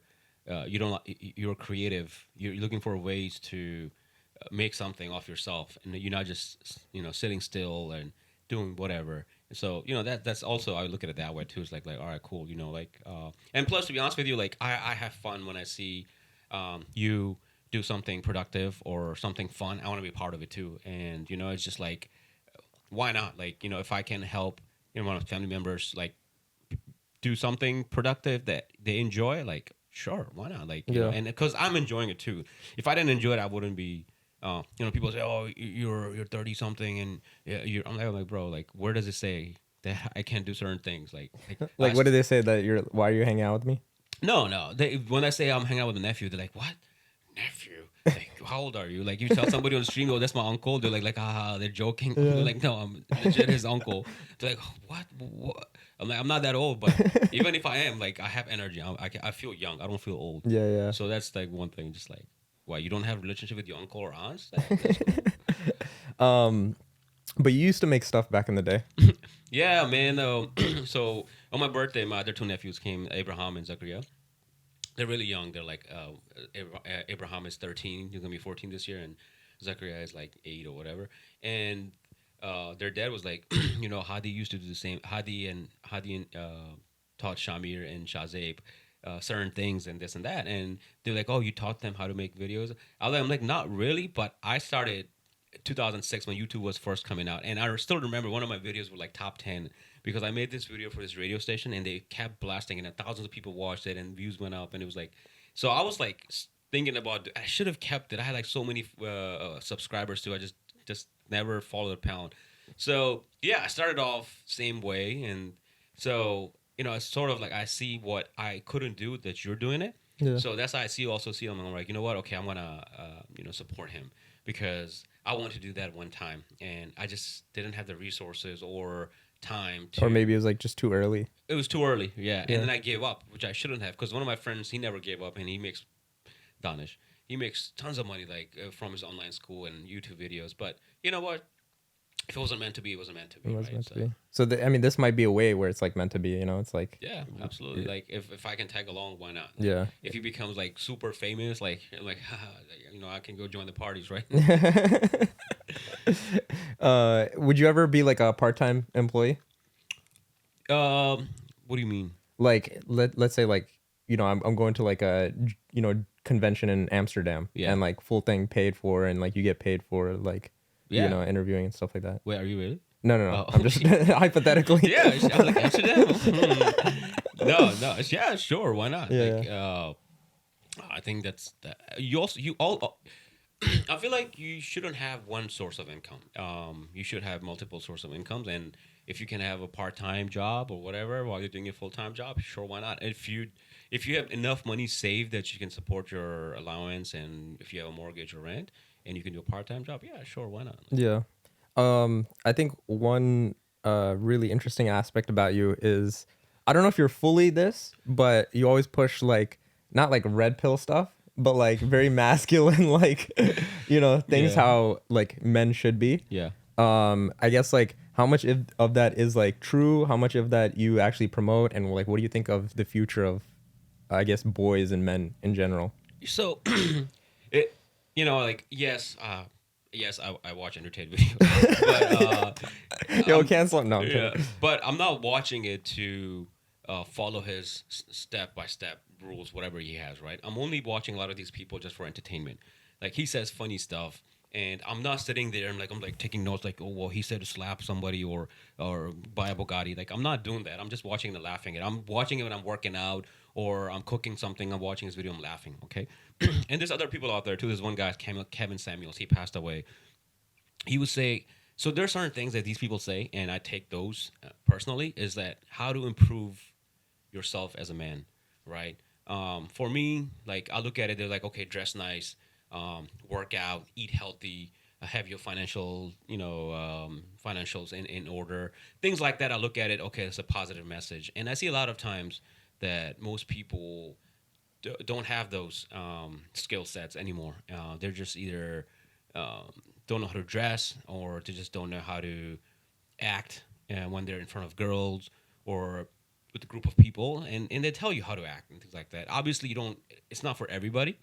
creative. You're looking for ways to make something off yourself, and you're not just sitting still and doing whatever. So that's also, I look at it that way too. It's like all right, cool, like and plus, to be honest with you, like I have fun when I see you do something productive or something fun. I want to be a part of it too, and it's just like, why not? Like if I can help one of my family members like do something productive that they enjoy, like sure, why not? Like and because I'm enjoying it too. If I didn't enjoy it, I wouldn't be. People say, "Oh, you're 30 something," and I'm like, bro, like, where does it say that I can't do certain things? Like what do they say that why are you hanging out with me? No. When I say I'm hanging out with a nephew, they're like, what? Nephew? Like, how old are you? Like, you tell somebody on the stream, "Oh, that's my uncle." They're like, they're joking. They're like, no, I'm legit his uncle. They're like, what? I'm like, I'm not that old, but even if I am, like, I have energy. I feel young. I don't feel old. Yeah. So that's like one thing. Just like, why you don't have a relationship with your uncle or aunts? That's cool. But you used to make stuff back in the day. Yeah, man. So on my birthday, my other two nephews came, Abraham and Zachariah. They're really young. They're like, Abraham is 13. He's gonna be 14 this year, and Zachariah is like 8 or whatever. And their dad was like, Hadi used to do the same. Hadi taught Shamir and Shazeb certain things and this and that. And they're like, "Oh, you taught them how to make videos?" I'm like, not really, but I started 2006 when YouTube was first coming out, and I still remember one of my videos were like top 10 because I made this video for this radio station and they kept blasting it and thousands of people watched it and views went up, and it was like, so I was like thinking about, I should have kept it. I had like so many subscribers too. I just never followed a pound. So yeah, I started off same way, and so it's sort of like I see what I couldn't do that you're doing it. Yeah. So that's how I also see him. I'm like, you know what? Okay, I'm gonna support him because I want to do that one time, and I just didn't have the resources or time to. Or maybe it was like just too early. It was too early, yeah. And then I gave up, which I shouldn't have, because one of my friends, he never gave up, and he makes Danish. He makes tons of money, like from his online school and YouTube videos. But you know what? If it wasn't meant to be, it wasn't meant to be. It was right? meant to be. So I mean, this might be a way where it's like meant to be. You know, it's like yeah, absolutely. Like if I can tag along, why not? Like, yeah. If he becomes like super famous, like haha, you know, I can go join the parties, right? Would you ever be like a part-time employee? What do you mean? Like let's say like, you know, I'm going to like a, you know, convention in Amsterdam, and like full thing paid for, and like you get paid for like, you know, interviewing and stuff like that. Wait, are you really? No. Oh. I'm just hypothetically. Yeah, I was like Amsterdam. No, yeah, sure, why not? Yeah. Like, I think that's that. You all. I feel like you shouldn't have one source of income. You should have multiple sources of incomes, and if you can have a part-time job or whatever while you're doing a full-time job, sure, why not? If you have enough money saved that you can support your allowance, and if you have a mortgage or rent, and you can do a part-time job, yeah, sure, why not? Yeah. I think one really interesting aspect about you is, I don't know if you're fully this, but you always push like, not like red pill stuff, but like very masculine, like, you know, things how like men should be. Yeah. I guess like how much of that is like true, how much of that you actually promote, and like what do you think of the future of, I guess, boys and men in general? So, it, like yes, I watch entertainment videos, but Yo, cancel it. No, I'm yeah, kidding. but I'm not watching it to follow his step by step rules, whatever he has. Right, I'm only watching a lot of these people just for entertainment. Like he says funny stuff, and I'm not sitting there and I'm like taking notes. Like, oh well, he said to slap somebody or buy a Bugatti. Like I'm not doing that. I'm just watching and laughing. And I'm watching it when I'm working out or I'm cooking something. I'm watching his video. I'm laughing. Okay, and there's other people out there too. There's one guy, Kevin Samuels. He passed away. He would say, so there are certain things that these people say, and I take those personally, is that how to improve yourself as a man, right? For me, like I look at it, they're like, okay, dress nice, work out, eat healthy, have your financials in order, things like that. I look at it, okay, it's a positive message, and I see a lot of times that most people don't have those skill sets anymore. They're just either don't know how to dress, or they just don't know how to act when they're in front of girls or with a group of people, and they tell you how to act and things like that. Obviously, you don't. It's not for everybody.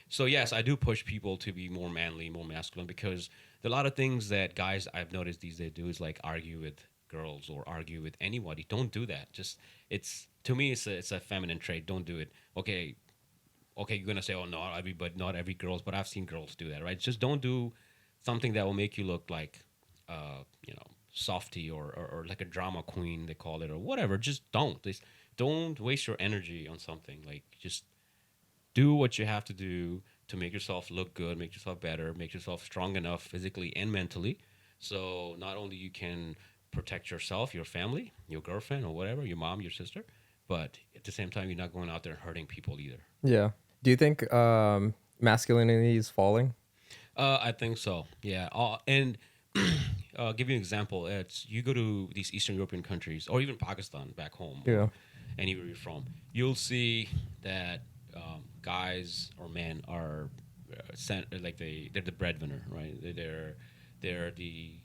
So yes, I do push people to be more manly, more masculine, because there are a lot of things that guys I've noticed these days do is like argue with girls or argue with anybody. Don't do that. Just it's to me it's a feminine trait. Don't do it. Okay, you're gonna say, oh, not every girls, but I've seen girls do that, right? Just don't do something that will make you look like, softy or like a drama queen they call it or whatever. Just don't. Just don't waste your energy on something. Like just do what you have to do to make yourself look good, make yourself better, make yourself strong enough physically and mentally, so not only you can protect yourself, your family, your girlfriend or whatever, your mom, your sister, but at the same time you're not going out there hurting people either. Yeah. Do you think masculinity is falling? I think so. Yeah. And I'll give you an example. It's you go to these Eastern European countries or even Pakistan back home, Yeah. anywhere you're from, you'll see that guys or men are like they're the breadwinner, right? They're the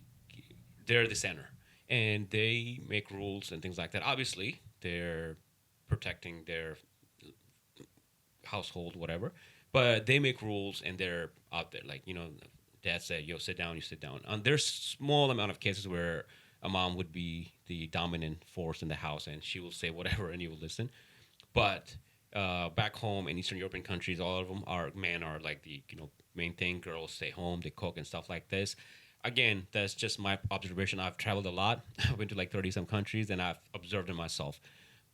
center, and they make rules and things like that. Obviously, they're protecting their household, whatever. But they make rules and they're out there. Like, dad said, yo, sit down, you sit down. And there's small amount of cases where a mom would be the dominant force in the house and she will say whatever and you will listen. But back home in Eastern European countries, all of them are men are like the main thing. Girls stay home, they cook and stuff like this. Again, that's just my observation. I've traveled a lot. I've been to like 30 some countries and I've observed it myself.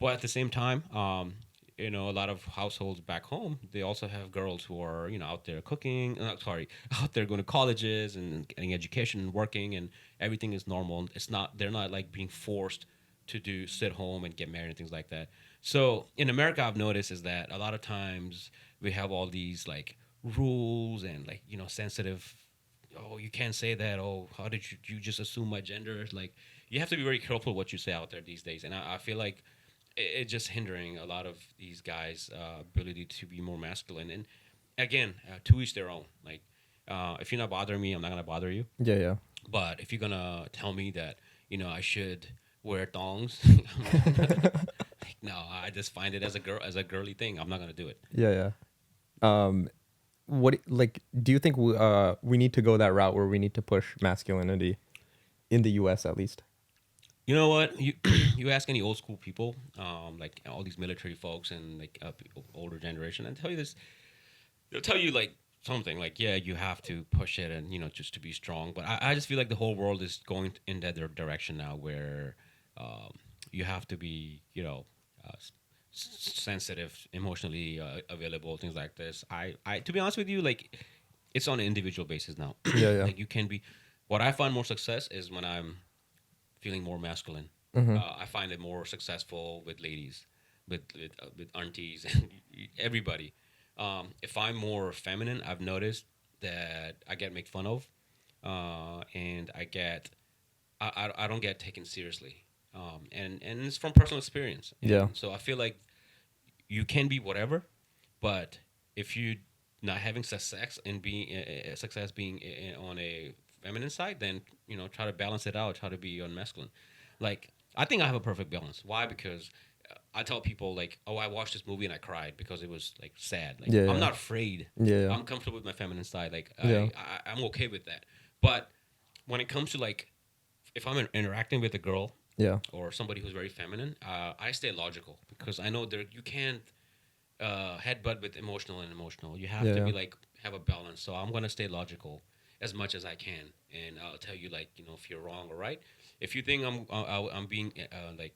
But at the same time, a lot of households back home, they also have girls who are, out there cooking, out there going to colleges and getting education and working, and everything is normal. They're not like being forced to sit home and get married and things like that. So in America, I've noticed is that a lot of times we have all these like rules and like, sensitive, oh, you can't say that. Oh, how did you just assume my gender? Like, you have to be very careful what you say out there these days, and I feel like it's just hindering a lot of these guys' ability to be more masculine. And again, to each their own. Like, if you're not bothering me, I'm not gonna bother you. Yeah, yeah. But if you're gonna tell me that I should wear thongs, like, no, I just find it as a girly thing. I'm not gonna do it. Yeah, yeah. What like do you think we need to go that route where we need to push masculinity in the U.S. at least? You know what? You you ask any old school people, like all these military folks and like older generation, and tell you this, they'll tell you like something like, yeah, you have to push it and just to be strong. But I just feel like the whole world is going in that direction now, where you have to be sensitive, emotionally available, things like this. I to be honest with you, like it's on an individual basis now. Yeah, yeah. Like you can be. What I find more success is when I'm feeling more masculine. I find it more successful with ladies, with aunties and everybody. If I'm more feminine, I've noticed that I get made fun of, and I don't get taken seriously, and it's from personal experience. Yeah. So I feel like you can be whatever, but if you not having success and being success being on a feminine side, then try to balance it out. Try to be on masculine. Like I think I have a perfect balance. Why? Because I tell people like, oh, I watched this movie and I cried because it was like sad. Like Yeah, I'm yeah. not afraid. Yeah, yeah. I'm comfortable with my feminine side. Like Yeah. I'm okay with that. But when it comes to like, if I'm interacting with a girl Yeah. or somebody who's very feminine, I stay logical because I know you can't headbutt with emotional and emotional. You have Yeah, to yeah. be like have a balance. So I'm gonna stay logical as much as I can, and I'll tell you like if you're wrong or right. If you think I'm being like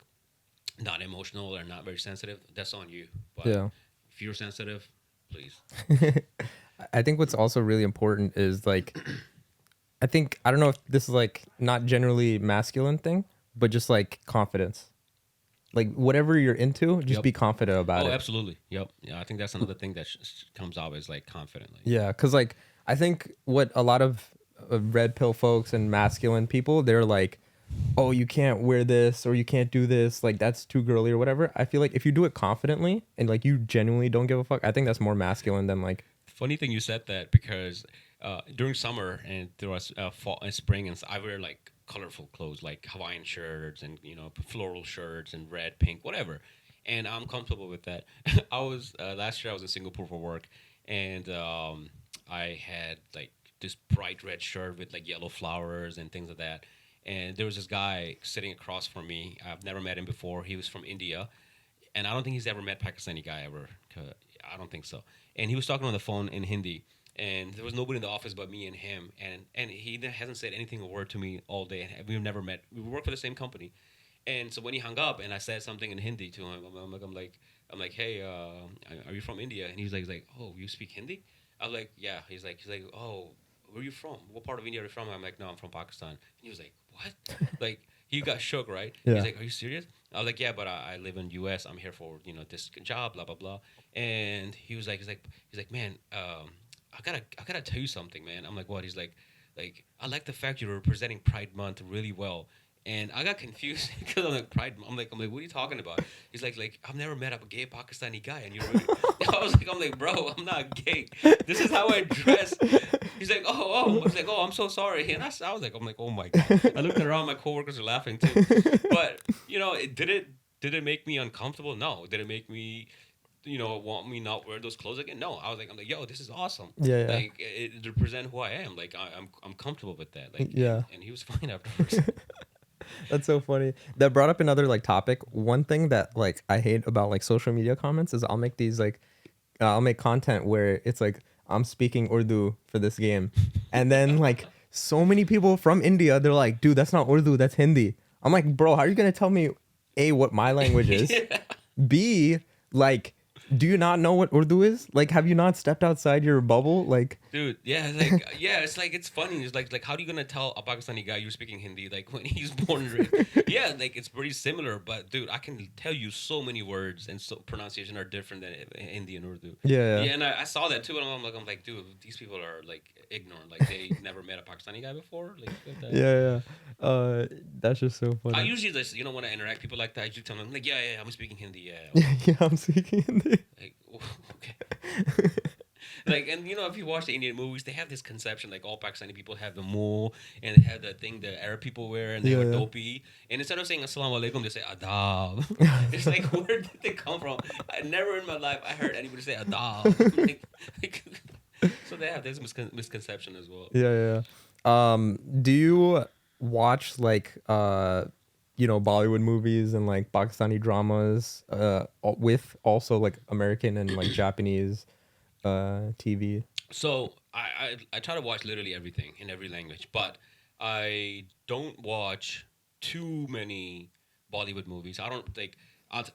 not emotional or not very sensitive, that's on you. But Yeah. if you're sensitive, please. I think what's also really important is like, I don't know if this is like not generally masculine thing, but just like confidence. Like whatever you're into, just Yep. be confident about Oh, it. absolutely. Yep. Yeah, I think that's another thing that comes out is like confidently. Yeah, because like I think what a lot of red pill folks and masculine people, they're like, oh, you can't wear this or you can't do this, like that's too girly or whatever. I feel like if you do it confidently and like you genuinely don't give a fuck, I think that's more masculine than like. Funny thing you said that because during summer and through fall and spring, and I wear like colorful clothes like Hawaiian shirts and floral shirts and red, pink, whatever, and I'm comfortable with that. I was last year I was in Singapore for work, and I had like this bright red shirt with like yellow flowers and things like that. And there was this guy sitting across from me. I've never met him before. He was from India, and I don't think he's ever met Pakistani guy ever. I don't think so. And he was talking on the phone in Hindi, and there was nobody in the office but me and him. And he hasn't said anything a word to me all day. And we've never met. We work for the same company. And so when he hung up, and I said something in Hindi to him, I'm like, hey, are you from India? And he's like, oh, you speak Hindi? I was like, yeah. He's like, oh, where are you from? What part of India are you from? I'm like, no, I'm from Pakistan. And he was like, what? Like, he got shook, right? Yeah. He's like, are you serious? I was like, yeah, but I live in U.S. I'm here for this job, blah blah blah. And he's like, man, I gotta tell you something, man. I'm like, what? He's like, I like the fact you're representing Pride Month really well. And I got confused because I'm like Pride. I'm like, what are you talking about? He's like I've never met a gay Pakistani guy, and you're really. I'm like, bro, I'm not gay. This is how I dress. He's like, oh. I was like, oh, I'm so sorry. And I'm like, oh my god. I looked around, my coworkers are laughing too. But did it make me uncomfortable? No. Did it make me want me not wear those clothes again? No. I'm like, yo, this is awesome. Yeah, yeah. Like it represent who I am. Like I'm comfortable with that. Like Yeah. and he was fine afterwards. That's so funny. That brought up another like topic. One thing that like I hate about like social media comments is I'll make these like I'll make content where it's like I'm speaking Urdu for this game, and then like so many people from India, they're like, dude, that's not Urdu, that's Hindi. I'm like, bro, how are you gonna tell me A, what my language is, Yeah. B, like Do you not know what Urdu is? Like, have you not stepped outside your bubble? Like, Dude, it's funny. It's like how are you gonna tell a Pakistani guy you're speaking Hindi like when he's born and raised? Yeah, like it's pretty similar, but dude, I can tell you so many words and so pronunciation are different than Hindi and Urdu. yeah, Yeah, and I saw that too, and I'm like, dude, these people are like ignorant. Like they never met a Pakistani guy before. Like what the- yeah, yeah. That's just so I funny. usually just when I interact with people like that, I usually tell them like, yeah, I'm speaking Hindi. Yeah, Yeah, yeah, I'm speaking Hindi. like okay. Like, and if you watch the Indian movies, they have this conception like all Pakistani people have the mole and they have the thing the Arab people wear and they were dopey. And instead of saying assalamu alaikum, they say adab. It's like, where did they come from? I never in my life I heard anybody say adab. So they have this misconception as well. Yeah, yeah. Do you watch like Bollywood movies and like Pakistani dramas with also like American and like Japanese TV? So I try to watch literally everything in every language, but I don't watch too many Bollywood movies. I don't think.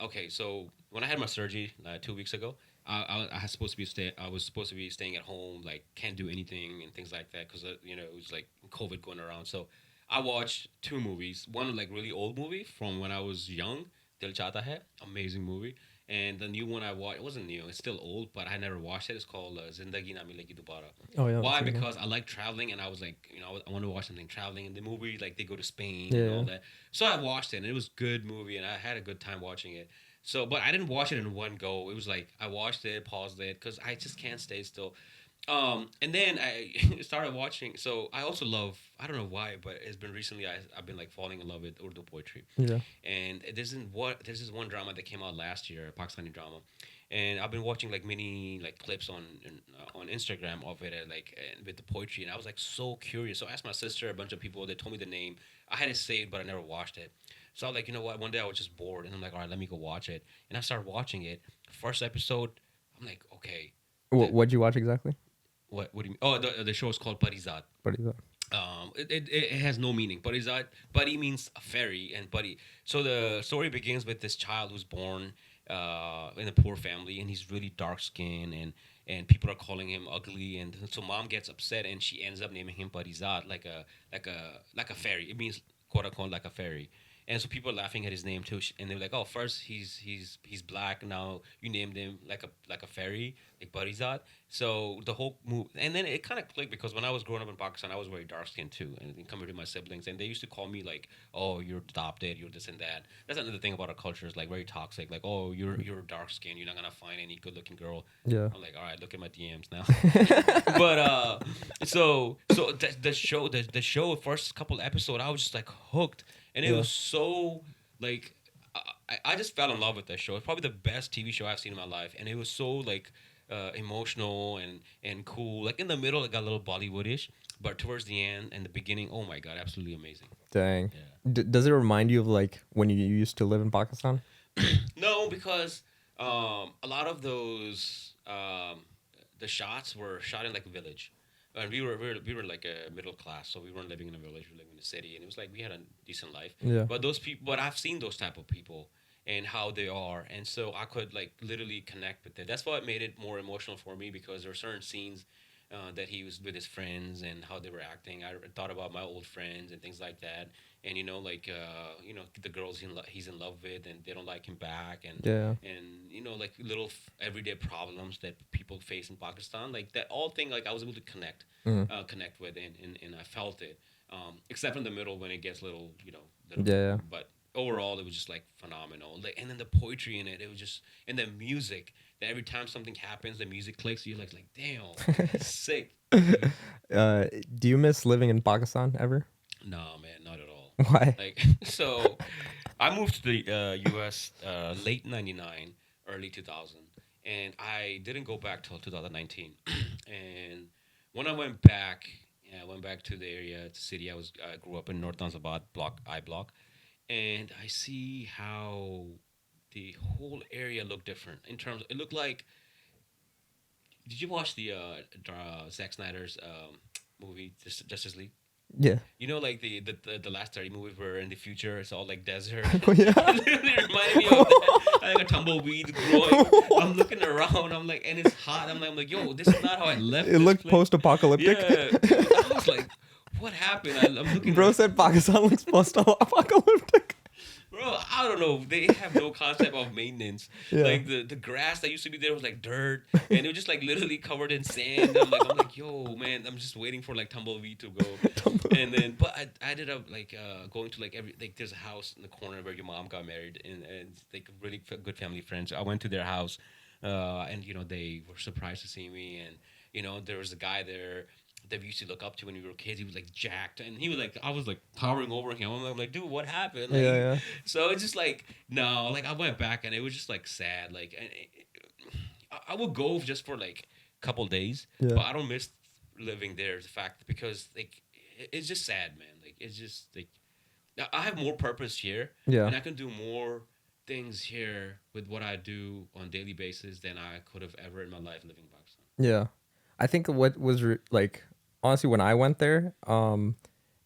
Okay, so when I had my surgery 2 weeks ago, I was supposed to I was supposed to be staying at home, like can't do anything and things like that because it was like COVID going around. So I watched two movies. One like really old movie from when I was young, Dil Chata Hai, amazing movie. And the new one I watched, it wasn't new, it's still old, but I never watched it. It's called Zindagi Na Milegi Dobara. Oh yeah. Why? Because I like traveling, and I was like, I want to watch something traveling. In the movie, like they go to Spain and all that. So I watched it, and it was a good movie, and I had a good time watching it. So, but I didn't watch it in one go. It was like I watched it, paused it, because I just can't stay still. And then I started watching. So I also love. I don't know why, but it's been recently. I've been like falling in love with Urdu poetry. Yeah. And this is one drama that came out last year, a Pakistani drama, and I've been watching like many like clips on Instagram of it, and with the poetry, and I was like so curious. So I asked my sister, a bunch of people. They told me the name. I had it saved, but I never watched it. So I was like, you know what? One day I was just bored, and I'm like, all right, let me go watch it. And I started watching it. First episode, I'm like, okay. What'd you watch exactly? What do you mean? Oh, the show is called Parizat. What is that? It has no meaning. Buddy means a fairy, and buddy. So the story begins with this child who's born in a poor family, and he's really dark skinned, and people are calling him ugly, and so mom gets upset, and she ends up naming him Parizat, like a fairy. It means quote unquote like a fairy. And so people are laughing at his name too, and they're like, "Oh, first he's black. Now you named him like a fairy, like Barizat." So the whole move, and then it kind of clicked because when I was growing up in Pakistan, I was very dark skinned too, and compared to my siblings, and they used to call me like, "Oh, you're adopted, you're this and that." That's another thing about our culture is like very toxic. Like, "Oh, you're dark skinned, you're not gonna find any good looking girl." Yeah. I'm like, "All right, look at my DMs now." But the show first couple episode, I was just like hooked, and it was so like I just fell in love with that show. It's probably the best TV show I've seen in my life, and it was so like emotional and cool. Like in the middle, it got a little Bollywoodish, but towards the end and the beginning, oh my god, absolutely amazing. Dang. Yeah. Does it remind you of like when you used to live in Pakistan? No, because a lot of those the shots were shot in like a village. And we were like a middle class, so we weren't living in a village. We were living in a city, and it was like we had a decent life. Yeah. But those people, but I've seen those type of people and how they are, and so I could like literally connect with it. That's what made it more emotional for me because there were certain scenes that he was with his friends and how they were acting. I thought about my old friends and things like that, and the girls he's in love with, and they don't like him back, and like little everyday problems that people face in Pakistan, like that all thing. Like I was able to connect with, and I felt it. Except in the middle when it gets little. But overall, it was just like phenomenal. Like, and then the poetry in it, it was just, and the music. That every time something happens, the music clicks. You're like damn, sick. Do you miss living in Pakistan ever? No, man, not at all. Why? Like, so I moved to the U.S. Late '99, early 2000, and I didn't go back till 2019. And when I went back, I went back to the area, the city. I grew up in North Tanzabad, I block, and I see how the whole area looked different in terms. It looked like. Did you watch the Zack Snyder's movie Justice League? Yeah. You know, like the last 30 movies were in the future, it's all like desert. Oh, yeah. It literally reminded me of that. Like a tumbleweed growing. I'm looking around, I'm like, and it's hot. I'm like, yo, this is not how I left It this looked place. post-apocalyptic. Yeah, dude, I was like, what happened? I'm looking Bro around. said Pakistan looks post-apocalyptic. Bro, I don't know. They have no concept of maintenance. Yeah. Like the grass that used to be there was like dirt, and it was just like literally covered in sand. I'm like, yo, man, I'm just waiting for like tumbleweed to go. And then, but I ended up like going to like every like there's a house in the corner where your mom got married, and like really good family friends. I went to their house, and they were surprised to see me, and there was a guy there that we used to look up to when we were kids. He was like jacked, and he was like, I was like towering over him. I'm like, dude, what happened? Like, Yeah. so it's just like, no, like I went back and it was just like sad. Like, and I would go just for like a couple days, Yeah. but I don't miss living there. The fact because like it's just sad, man. Like it's just like I have more purpose here, Yeah. and I can do more things here with what I do on a daily basis than I could have ever in my life living in Pakistan. Yeah. I think what was like honestly when I went there,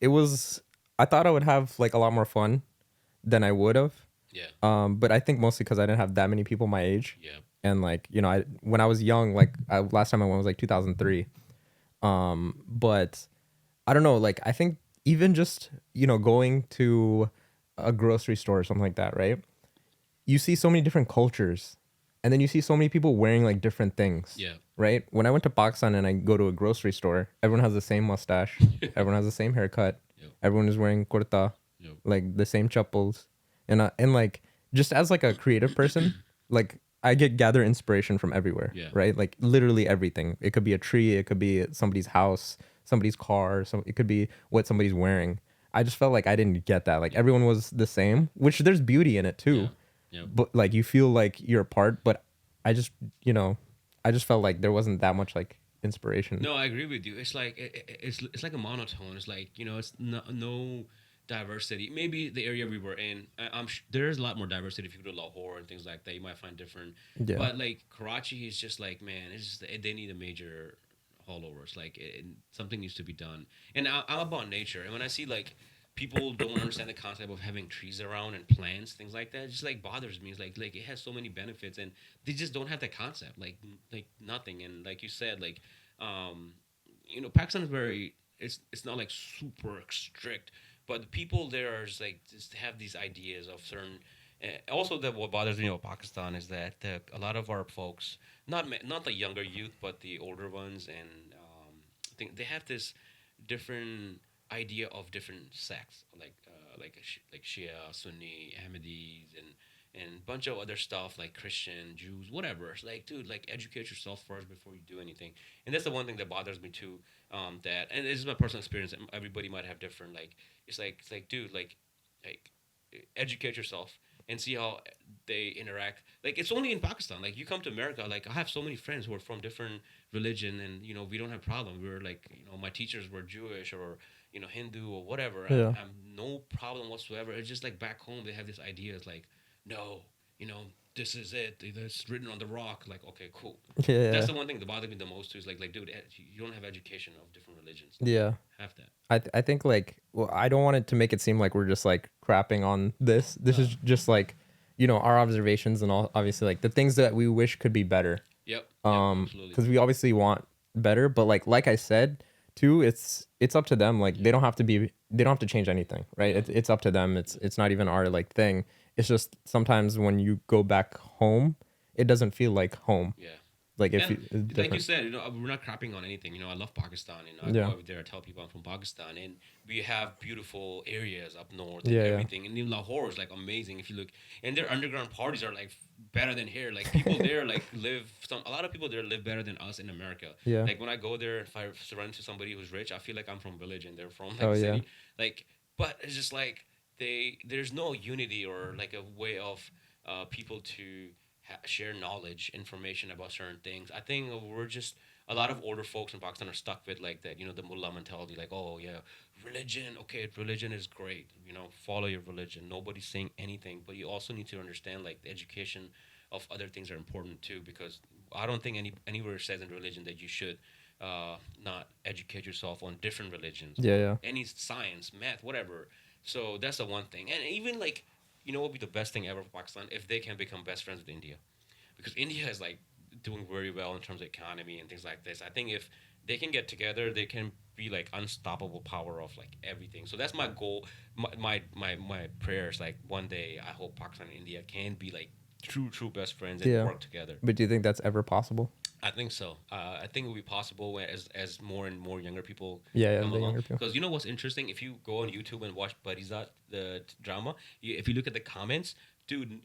it was I thought I would have like a lot more fun than I would have. Yeah. But I think mostly because I didn't have that many people my age. Yeah. And like when I was young, like last time I went was like 2003. But I don't know, like I think even just going to a grocery store or something like that, right? You see so many different cultures, and then you see so many people wearing like different things. Yeah. Right? When I went to Pakistan and I go to a grocery store, everyone has the same mustache, everyone has the same haircut, Yep. everyone is wearing kurta, Yep. like the same chappals, and like just as like a creative person, like I gather inspiration from everywhere. Yeah. Right? Like literally everything. It could be a tree, it could be somebody's house, somebody's car, it could be what somebody's wearing. I just felt like I didn't get that. Like everyone was the same, which there's beauty in it too. Yeah. Yep. But like you feel like you're a part, but I just I just felt like there wasn't that much like inspiration. No, I agree with you. It's like it's like a monotone. It's like it's no diversity. Maybe the area we were in, there's a lot more diversity if you go to Lahore and things like that. You might find different. Yeah. But like Karachi is just like, man, it's just they need a major haulover. It's like something needs to be done. And I'm about nature, and when I see like people don't understand the concept of having trees around and plants, things like that. It just like bothers me. It's like it has so many benefits, and they just don't have that concept. Like nothing. And like you said, like Pakistan is very. It's not like super strict, but the people there are just have these ideas of certain. Also, that what bothers me about Pakistan is that a lot of our folks, not the younger youth, but the older ones, and I think they have this different idea of different sects like Shia, Sunni, Ahmadis, and bunch of other stuff like Christian, Jews, whatever. It's like, dude, like educate yourself first before you do anything. And that's the one thing that bothers me too. That and this is my personal experience. Everybody might have different. Like it's like dude, like educate yourself and see how they interact. Like it's only in Pakistan. Like you come to America, like I have so many friends who are from different religion, and we don't have problem. We were like my teachers were Jewish or Hindu or whatever. Yeah. I'm no problem whatsoever. It's just like back home they have this idea. It's like no, this is it. It's written on the rock. Like okay, cool. Yeah. That's the one thing that bothered me the most too. Is like dude, you don't have education of different religions. Yeah. Have that. I think like I don't want it to make it seem like we're just like crapping on this. This is just like our observations and all, obviously like the things that we wish could be better. Yep. Absolutely. Because we obviously want better, but like I said too, it's up to them. Like they don't have to change anything, right? It's up to them. It's not even our like thing. It's just sometimes when you go back home, it doesn't feel like home. Yeah. Like if like you said, we're not crapping on anything. I love Pakistan, and I go over there. I tell people I'm from Pakistan, and we have beautiful areas up north and everything. And in Lahore is like amazing. If you look, and their underground parties are like better than here. Like people there like a lot of people there live better than us in America. Yeah. Like when I go there, if I run into somebody who's rich, I feel like I'm from village and they're from like city. Like, but it's just like there's no unity or like a way of people to share knowledge, information about certain things. I think we're just a lot of older folks in Pakistan are stuck with like that, the mullah mentality. Like, oh yeah, religion. Okay, religion is great. Follow your religion. Nobody's saying anything, but you also need to understand like the education of other things are important too. Because I don't think anywhere says in religion that you should not educate yourself on different religions, Yeah, or yeah. any science, math, whatever. So that's the one thing. And even like, what would be the best thing ever for Pakistan if they can become best friends with India, because India is like doing very well in terms of economy and things like this. I think if they can get together, they can be like unstoppable power of like everything. So that's my goal. My prayers, like one day I hope Pakistan and India can be like true best friends and Yeah. work together. But do you think that's ever possible? I think so. I think it will be possible as more and more younger people Yeah, come the along. younger people. Because what's interesting? If you go on YouTube and watch Parizat, the drama, if you look at the comments, dude,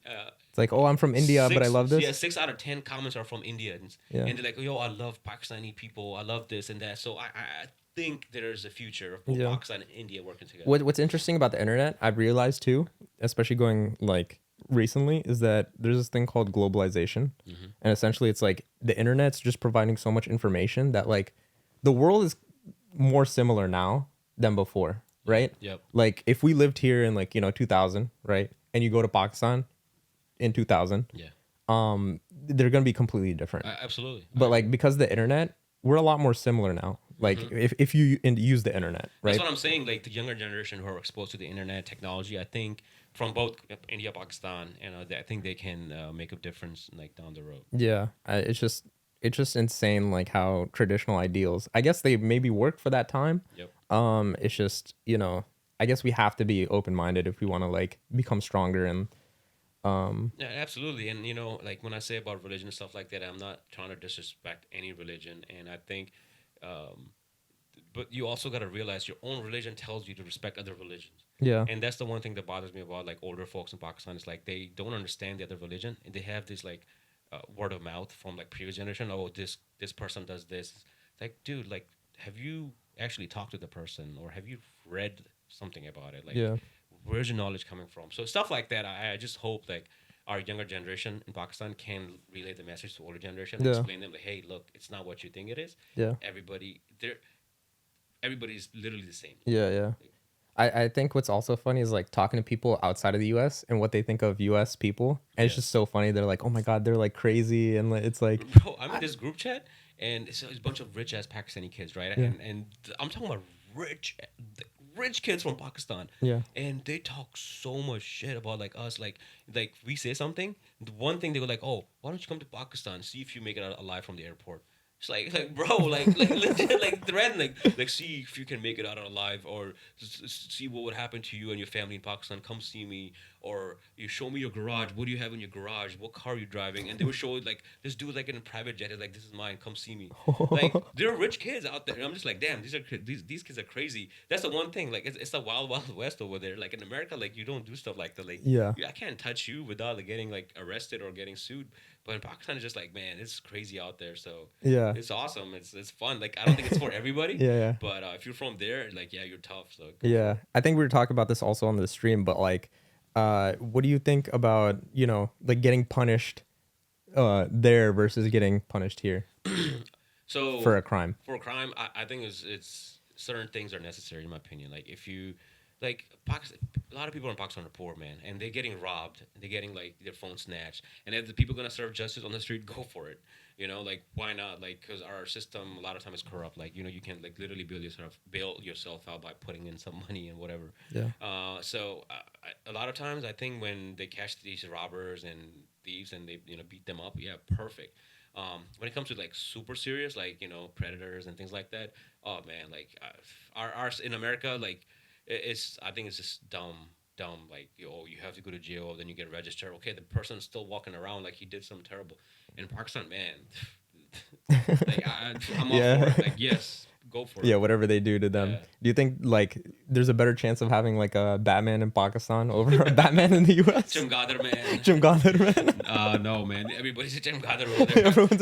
It's like, oh, I'm from India, but I love this. Yeah, 6 out of 10 comments are from Indians, Yeah. and they're like, yo, I love Pakistani people, I love this and that. So I think there's a future of both Yeah. Pakistan and India working together. What's interesting about the internet, I've realized too, especially going like recently, is that there's this thing called globalization. And essentially it's like the internet's just providing so much information that like the world is more similar now than before, right? Yep. Like if we lived here in like, 2000, right? And you go to Pakistan in 2000, Yeah. they're going to be completely different. Absolutely. But like because of the internet, we're a lot more similar now. Like if you use the internet, right? That's what I'm saying. Like the younger generation who are exposed to the internet technology, I think from both India, Pakistan, I think they can make a difference like down the road. Yeah, it's just insane like how traditional ideals. I guess they maybe work for that time. Yep. It's just I guess we have to be open minded if we want to like become stronger and. Yeah, absolutely. And like when I say about religion and stuff like that, I'm not trying to disrespect any religion. And I think, but you also got to realize your own religion tells you to respect other religions. Yeah. And that's the one thing that bothers me about like older folks in Pakistan is like they don't understand the other religion, and they have this like word of mouth from like previous generation. Oh, this person does this. It's like, dude, like, have you actually talked to the person, or have you read something about it? Like, Yeah. where's your knowledge coming from? So stuff like that. I just hope like our younger generation in Pakistan can relay the message to older generation and explain them like, hey, look, it's not what you think it is. Yeah. Everybody's literally the same. Yeah. I think what's also funny is like talking to people outside of the U.S. and what they think of U.S. people, and it's just so funny. They're like, oh my god, they're like crazy, and it's like, bro, I'm in this group chat, and it's a bunch of rich ass Pakistani kids, right? Yeah. And I'm talking about rich kids from Pakistan. Yeah. And they talk so much shit about like us, like we say something, the one thing they go like, oh, why don't you come to Pakistan, see if you make it out alive from the airport. It's like bro, like legit, like threaten, like see if you can make it out alive, or see what would happen to you and your family in Pakistan. Come see me, or you show me your garage. What do you have in your garage? What car are you driving? And they would show like this dude like in a private jet is like, this is mine. Come see me. Like there are rich kids out there. And I'm just like, damn, these kids are crazy. That's the one thing. Like it's the wild west over there. Like in America, like you don't do stuff like that. Like I can't touch you without like getting like arrested or getting sued. But in Pakistan, it's just like, man, it's crazy out there. So it's awesome. It's fun. Like I don't think it's for everybody. Yeah. But if you're from there, like you're tough. So yeah, I think we were talking about this also on the stream. But like, what do you think about like getting punished there versus getting punished here? So for a crime. For a crime, I think it's certain things are necessary in my opinion. Like if you like Pakistan, a lot of people in Pakistan are poor, man, and they're getting robbed. They're getting like their phone snatched, and if the people gonna serve justice on the street, go for it. Like why not? Like because our system a lot of time is corrupt. Like you can like literally bail yourself out by putting in some money and whatever. Yeah. So a lot of times I think when they catch these robbers and thieves and they beat them up, yeah, perfect. When it comes to like super serious, like predators and things like that, oh man, like our in America, like I think it's just dumb. Like you have to go to jail, then you get registered. Okay, the person's still walking around like he did something terrible. In Pakistan, man, like I'm all for it. Like yes, go for it. Yeah, whatever they do to them. Yeah. Do you think like there's a better chance of having like a Batman in Pakistan over a Batman in the U.S.? Chimgaddar man. Chimgaddar man. No man, everybody's a chimgaddar over there. Everyone's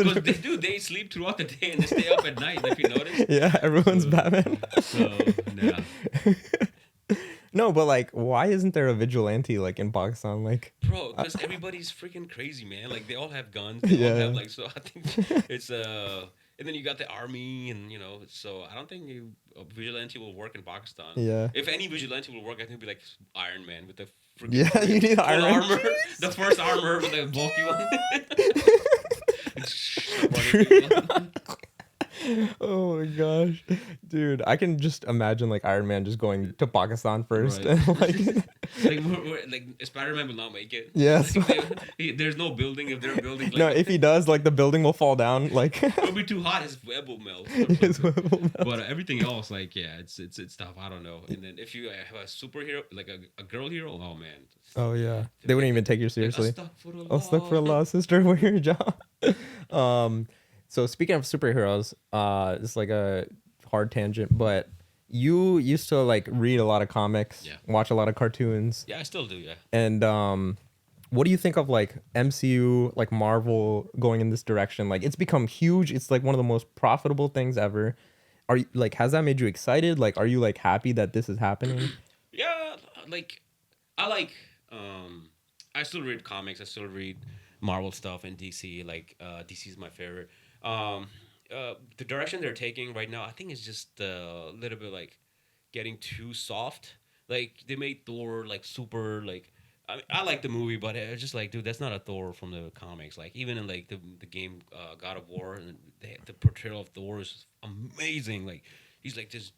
they sleep throughout the day and they stay up at night. If you notice. Yeah, everyone's Batman. So yeah. No, but like, why isn't there a vigilante like in Pakistan? Like, bro, because everybody's freaking crazy, man. Like they all have guns. They all have like. So I think it's and then you got the army, and so I don't think a vigilante will work in Pakistan. Yeah. If any vigilante will work, I think it'd be like Iron Man with the freaking you need full armor. The first armor with the bulky one. Oh my gosh, dude! I can just imagine like Iron Man just going to Pakistan first, Right. and like, Like Spider-Man will not make it. yes, There's no building. If they're building, no. like If he does, like the building will fall down. Like, it'll be too hot. His web will melt or his something. web will But melt. everything else, like yeah, it's tough. I don't know. And then if you have a superhero, like a girl hero, oh man, Oh yeah, they wouldn't forget even it. take you Like seriously. I'll stuck for astaghfirullah. a law, sister. Where your job? um, so speaking of superheroes, it's like a hard tangent, but you used to like read a lot of comics, Yeah. watch a lot of cartoons, Yeah, I still do. Yeah. and what do you think of like MCU, like Marvel going in this direction? Like it's become huge. It's like one of the most profitable things ever. Are you like has that made you excited? Like are you like happy that this is happening? Yeah, like I like I still read comics. I still read Marvel stuff and DC. Like DC is my favorite. Um, the direction they're taking right now, I think, is just a little bit like getting too soft. Like they made Thor like super like. I like the movie, but it's just like, dude, that's not a Thor from the comics. Like even in like the game God of War, and the portrayal of Thor is amazing. Like he's like this,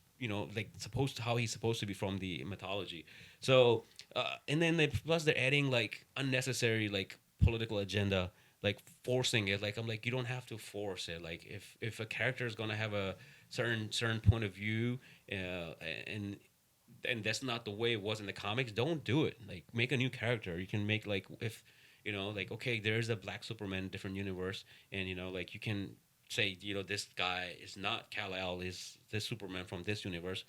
like supposed to how he's supposed to be from the mythology. So and then plus they're adding like unnecessary like political agenda, like forcing it. Like I'm like, you don't have to force it. Like if a character is gonna have a certain point of view, and that's not the way it was in the comics, don't do it. Like make a new character. You can make like if like okay, there's a black Superman, different universe, and like you can say this guy is not Kal-El, is this Superman from this universe.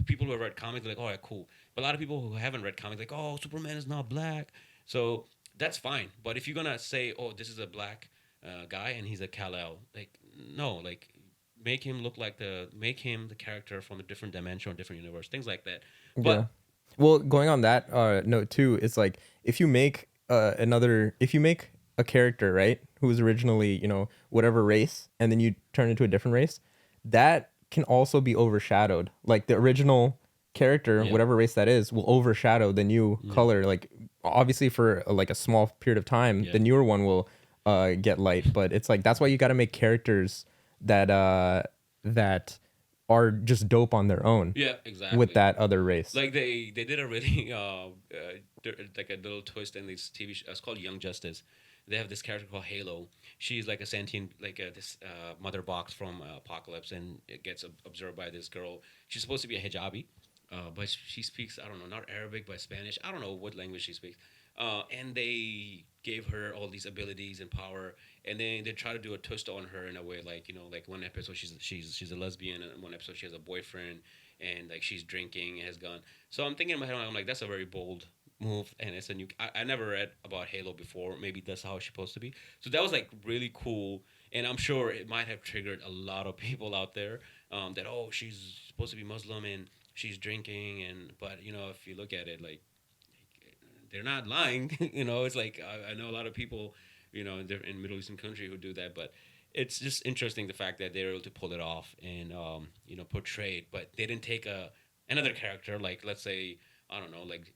People who have read comics are like, oh yeah, cool. But a lot of people who haven't read comics like, oh, Superman is not black. So that's fine. But if you're gonna say, oh, this is a black guy and he's a Kal-El, like no, like make him the character from a different dimension or different universe, things like that. Yeah. But Well, going on that note too, it's like if you make a character, right, who was originally, whatever race, and then you turn into a different race, that can also be overshadowed. Like the original character, yeah, whatever race that is, will overshadow the new yeah, color. Like obviously for like a small period of time, yeah, the newer one will get light. But it's like that's why you got to make characters that are just dope on their own yeah, with exactly. that other race. Like they did a really like a little twist in this TV show. It's called Young Justice. They have this character called Halo. She's like a sentient, like this mother box from Apocalypse, and it gets observed by this girl. She's supposed to be a hijabi, but she speaks, I don't know, not Arabic but Spanish. I don't know what language she speaks. And they gave her all these abilities and power, and then they try to do a twist on her in a way, like like one episode she's a lesbian, and one episode she has a boyfriend, and like she's drinking and has gone. So I'm thinking in my head, I'm like, that's a very bold move, and it's a new. I never read about Halo before. Maybe that's how it's supposed to be. So that was like really cool, and I'm sure it might have triggered a lot of people out there, that, oh, she's supposed to be Muslim and she's drinking, and but if you look at it, like they're not lying. It's like I know a lot of people, in Middle Eastern country who do that, but it's just interesting the fact that they're able to pull it off and portray it, but they didn't take another character, like let's say, I don't know, like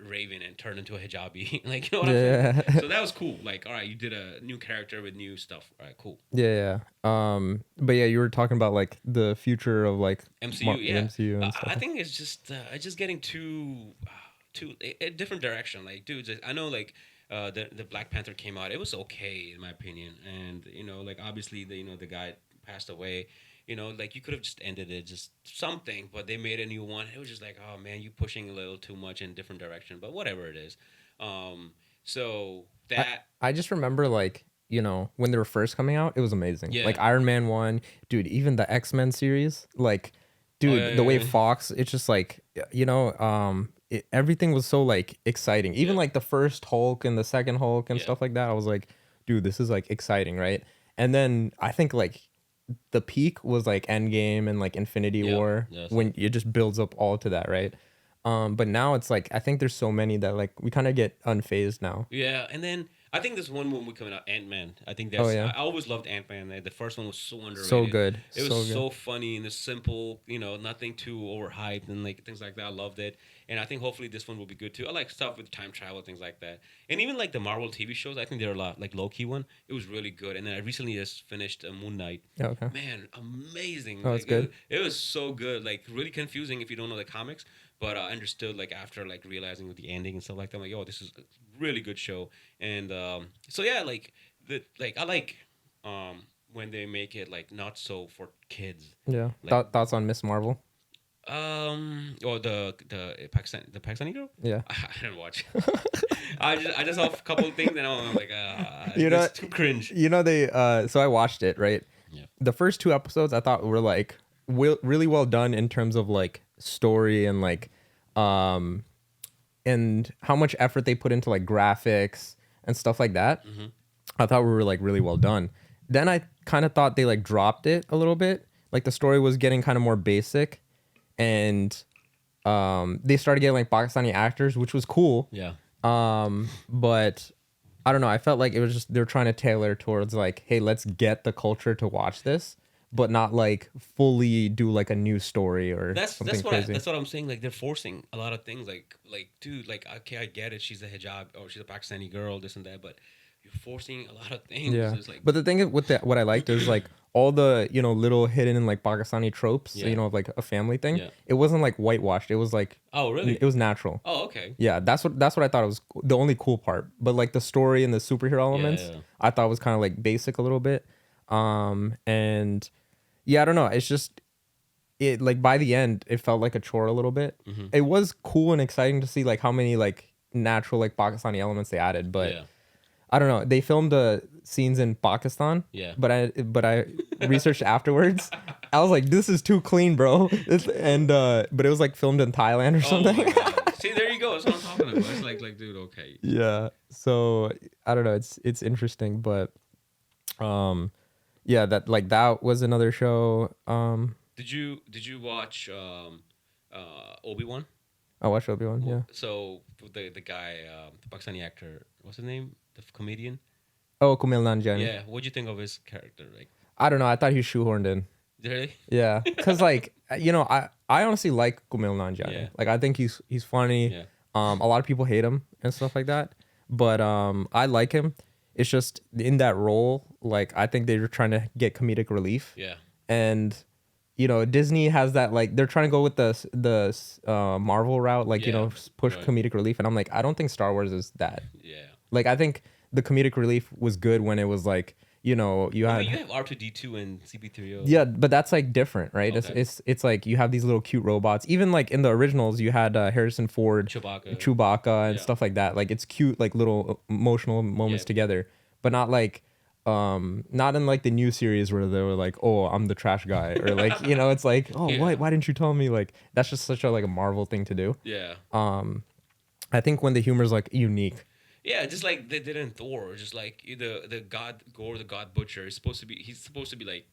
Raven, and turn into a hijabi. Like, you know what I'm saying? Yeah. So that was cool. Like, all right, you did a new character with new stuff. All right, cool. Yeah, yeah. But yeah, you were talking about like the future of like MCU, yeah. MCU and I stuff. think it's just getting too a different direction. Like, dudes, I know like the Black Panther came out. It was okay in my opinion, and like obviously the guy passed away. Like you could have just ended it, just something, but they made a new one. It was just like, oh man, you pushing a little too much in different direction. But whatever it is, so I that I just remember like when they were first coming out, it was amazing. yeah. Like Iron Man 1, dude. Even the X-Men series, like, Oh yeah, dude, the yeah, way yeah. Fox, it's just like everything was so like exciting. Even Yeah, like the first Hulk and the second Hulk and yeah, stuff like that, I was like, dude, this is like exciting, right? And then I think like the peak was like Endgame and like Infinity yeah. War That's when it just builds up all to that, right? But now it's like I think there's so many that like we kind of get unfazed now. Yeah, and then I think there's one movie coming out, Ant-Man. I think Oh that's. yeah, I always loved Ant-Man. The first one was so underrated. so good, It so was good. so funny and it's simple. Nothing too overhyped and like things like that. I loved it, and I think hopefully this one will be good too. I like stuff with time travel, things like that, and even like the Marvel TV shows. I think they're a lot like low key one. It was really good, and then I recently just finished Moon Knight. Yeah, okay. Man, amazing! Oh, Like it's good. it was so good. Like really confusing if you don't know the comics, but I understood like after like realizing with the ending and stuff like that. I'm like, oh, this is a really good show. And so yeah, I like when they make it like not so for kids. Yeah. Like Thoughts on Miss Marvel? or the Pakistani girl. Yeah. I didn't watch. I just saw a couple of things and I'm like, it's too cringe. They so I watched it, right? Yeah. The first two episodes I thought were like really well done in terms of like story and like and how much effort they put into like graphics and stuff like that. Mm-hmm. I thought we were like really well done. Then I kind of thought they like dropped it a little bit. Like the story was getting kind of more basic, and they started getting like Pakistani actors, which was cool. Yeah. But I don't know. I felt like it was just they're trying to tailor towards like, hey, let's get the culture to watch this, but not like fully do like a new story or something crazy. That's what I'm saying. Like they're forcing a lot of things. Like dude, like okay, I get it. She's a hijab or she's a Pakistani girl, this and that, but you're forcing a lot of things. Yeah. It's like, But the thing is with what I liked is like all the, little hidden like Pakistani tropes, Yeah. like a family thing. Yeah. It wasn't like whitewashed. It was like, oh really? it was natural. Oh okay. Yeah, that's what I thought it was the only cool part. But like the story and the superhero elements, Yeah. I thought was kind of like basic a little bit. And yeah, I don't know. It's just it like by the end, it felt like a chore a little bit. Mm-hmm. It was cool and exciting to see like how many like natural like Pakistani elements they added, but Yeah. I don't know. They filmed the scenes in Pakistan. Yeah. But I researched afterwards. I was like, this is too clean, bro. But it was like filmed in Thailand or Oh something. my God. See, there you go. That's what I'm talking about. It's like, dude, okay. Yeah. So I don't know. It's interesting, but yeah, that was another show. Did you watch Obi-Wan? I watched Obi-Wan. Yeah. So the guy, the Pakistani actor, what's his name? The comedian. Oh, Kumail Nanjiani. Yeah. What'd you think of his character? Like, I don't know. I thought he was shoehorned in. really? Yeah, because like I honestly like Kumail Nanjiani. Yeah. Like I think he's funny. Yeah. A lot of people hate him and stuff like that, but I like him. It's just in that role, like I think they were trying to get comedic relief. Yeah. And Disney has that like they're trying to go with the Marvel route, like Yeah. push Right. comedic relief, and I'm like I don't think Star Wars is that. Yeah. Like I think the comedic relief was good when it was like you had you have R2D2 and CP3O. yeah, but that's like different, right? Okay. It's like you have these little cute robots. Even like in the originals, you had Harrison Ford, Chewbacca. and Yeah. stuff like that. Like it's cute, like little emotional moments Yeah. together, but not like not in like the new series where they were like, oh, I'm the trash guy, or like it's like, oh, Yeah. why didn't you tell me? Like that's just such a like a Marvel thing to do. Yeah. I think when the humor's like unique. Yeah, just like they did in Thor, just like the God Gore, the God Butcher is supposed to be. He's supposed to be like,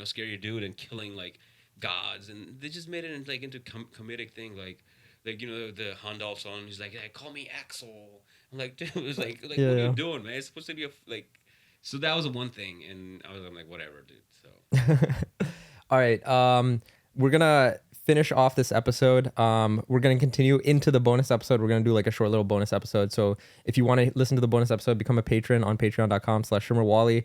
scary dude and killing like gods, and they just made it into comedic thing, like the Handel song. He's like, hey, call me Axel. I'm like, dude, it's like what are you doing, man? It's supposed to be like. So that was one thing, and I'm like, whatever, dude. So. All right, we're gonna finish off this episode. We're gonna continue into the bonus episode. We're gonna do like a short little bonus episode. So if you want to listen to the bonus episode, become a patron on patreon.com/ShimmerWally.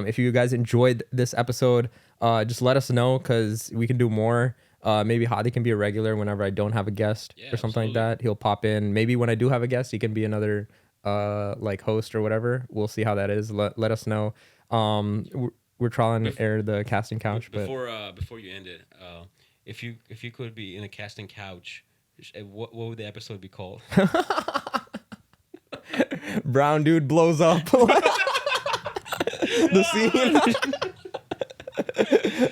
If you guys enjoyed this episode, just let us know because we can do more. Maybe Hadi can be a regular whenever I don't have a guest or something like that. He'll pop in. Maybe when I do have a guest, he can be another like host or whatever. We'll see how that is. Let us know. We're trying to air the casting couch. Before you end it, if you could be in a casting couch, what would the episode be called? Brown dude blows up. The scene.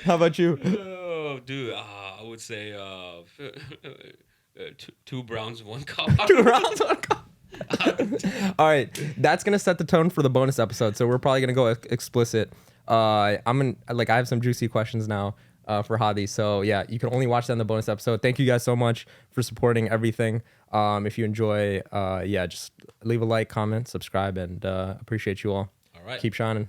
How about you? Oh, dude, I would say two browns, one cop. 2 rounds, 1 cop. All right, that's gonna set the tone for the bonus episode. So we're probably gonna go explicit. I have some juicy questions now. for Hadi. So yeah, you can only watch that in the bonus episode. Thank you guys so much for supporting everything. If you enjoy, just leave a like, comment, subscribe, and appreciate you all. All right. Keep shining.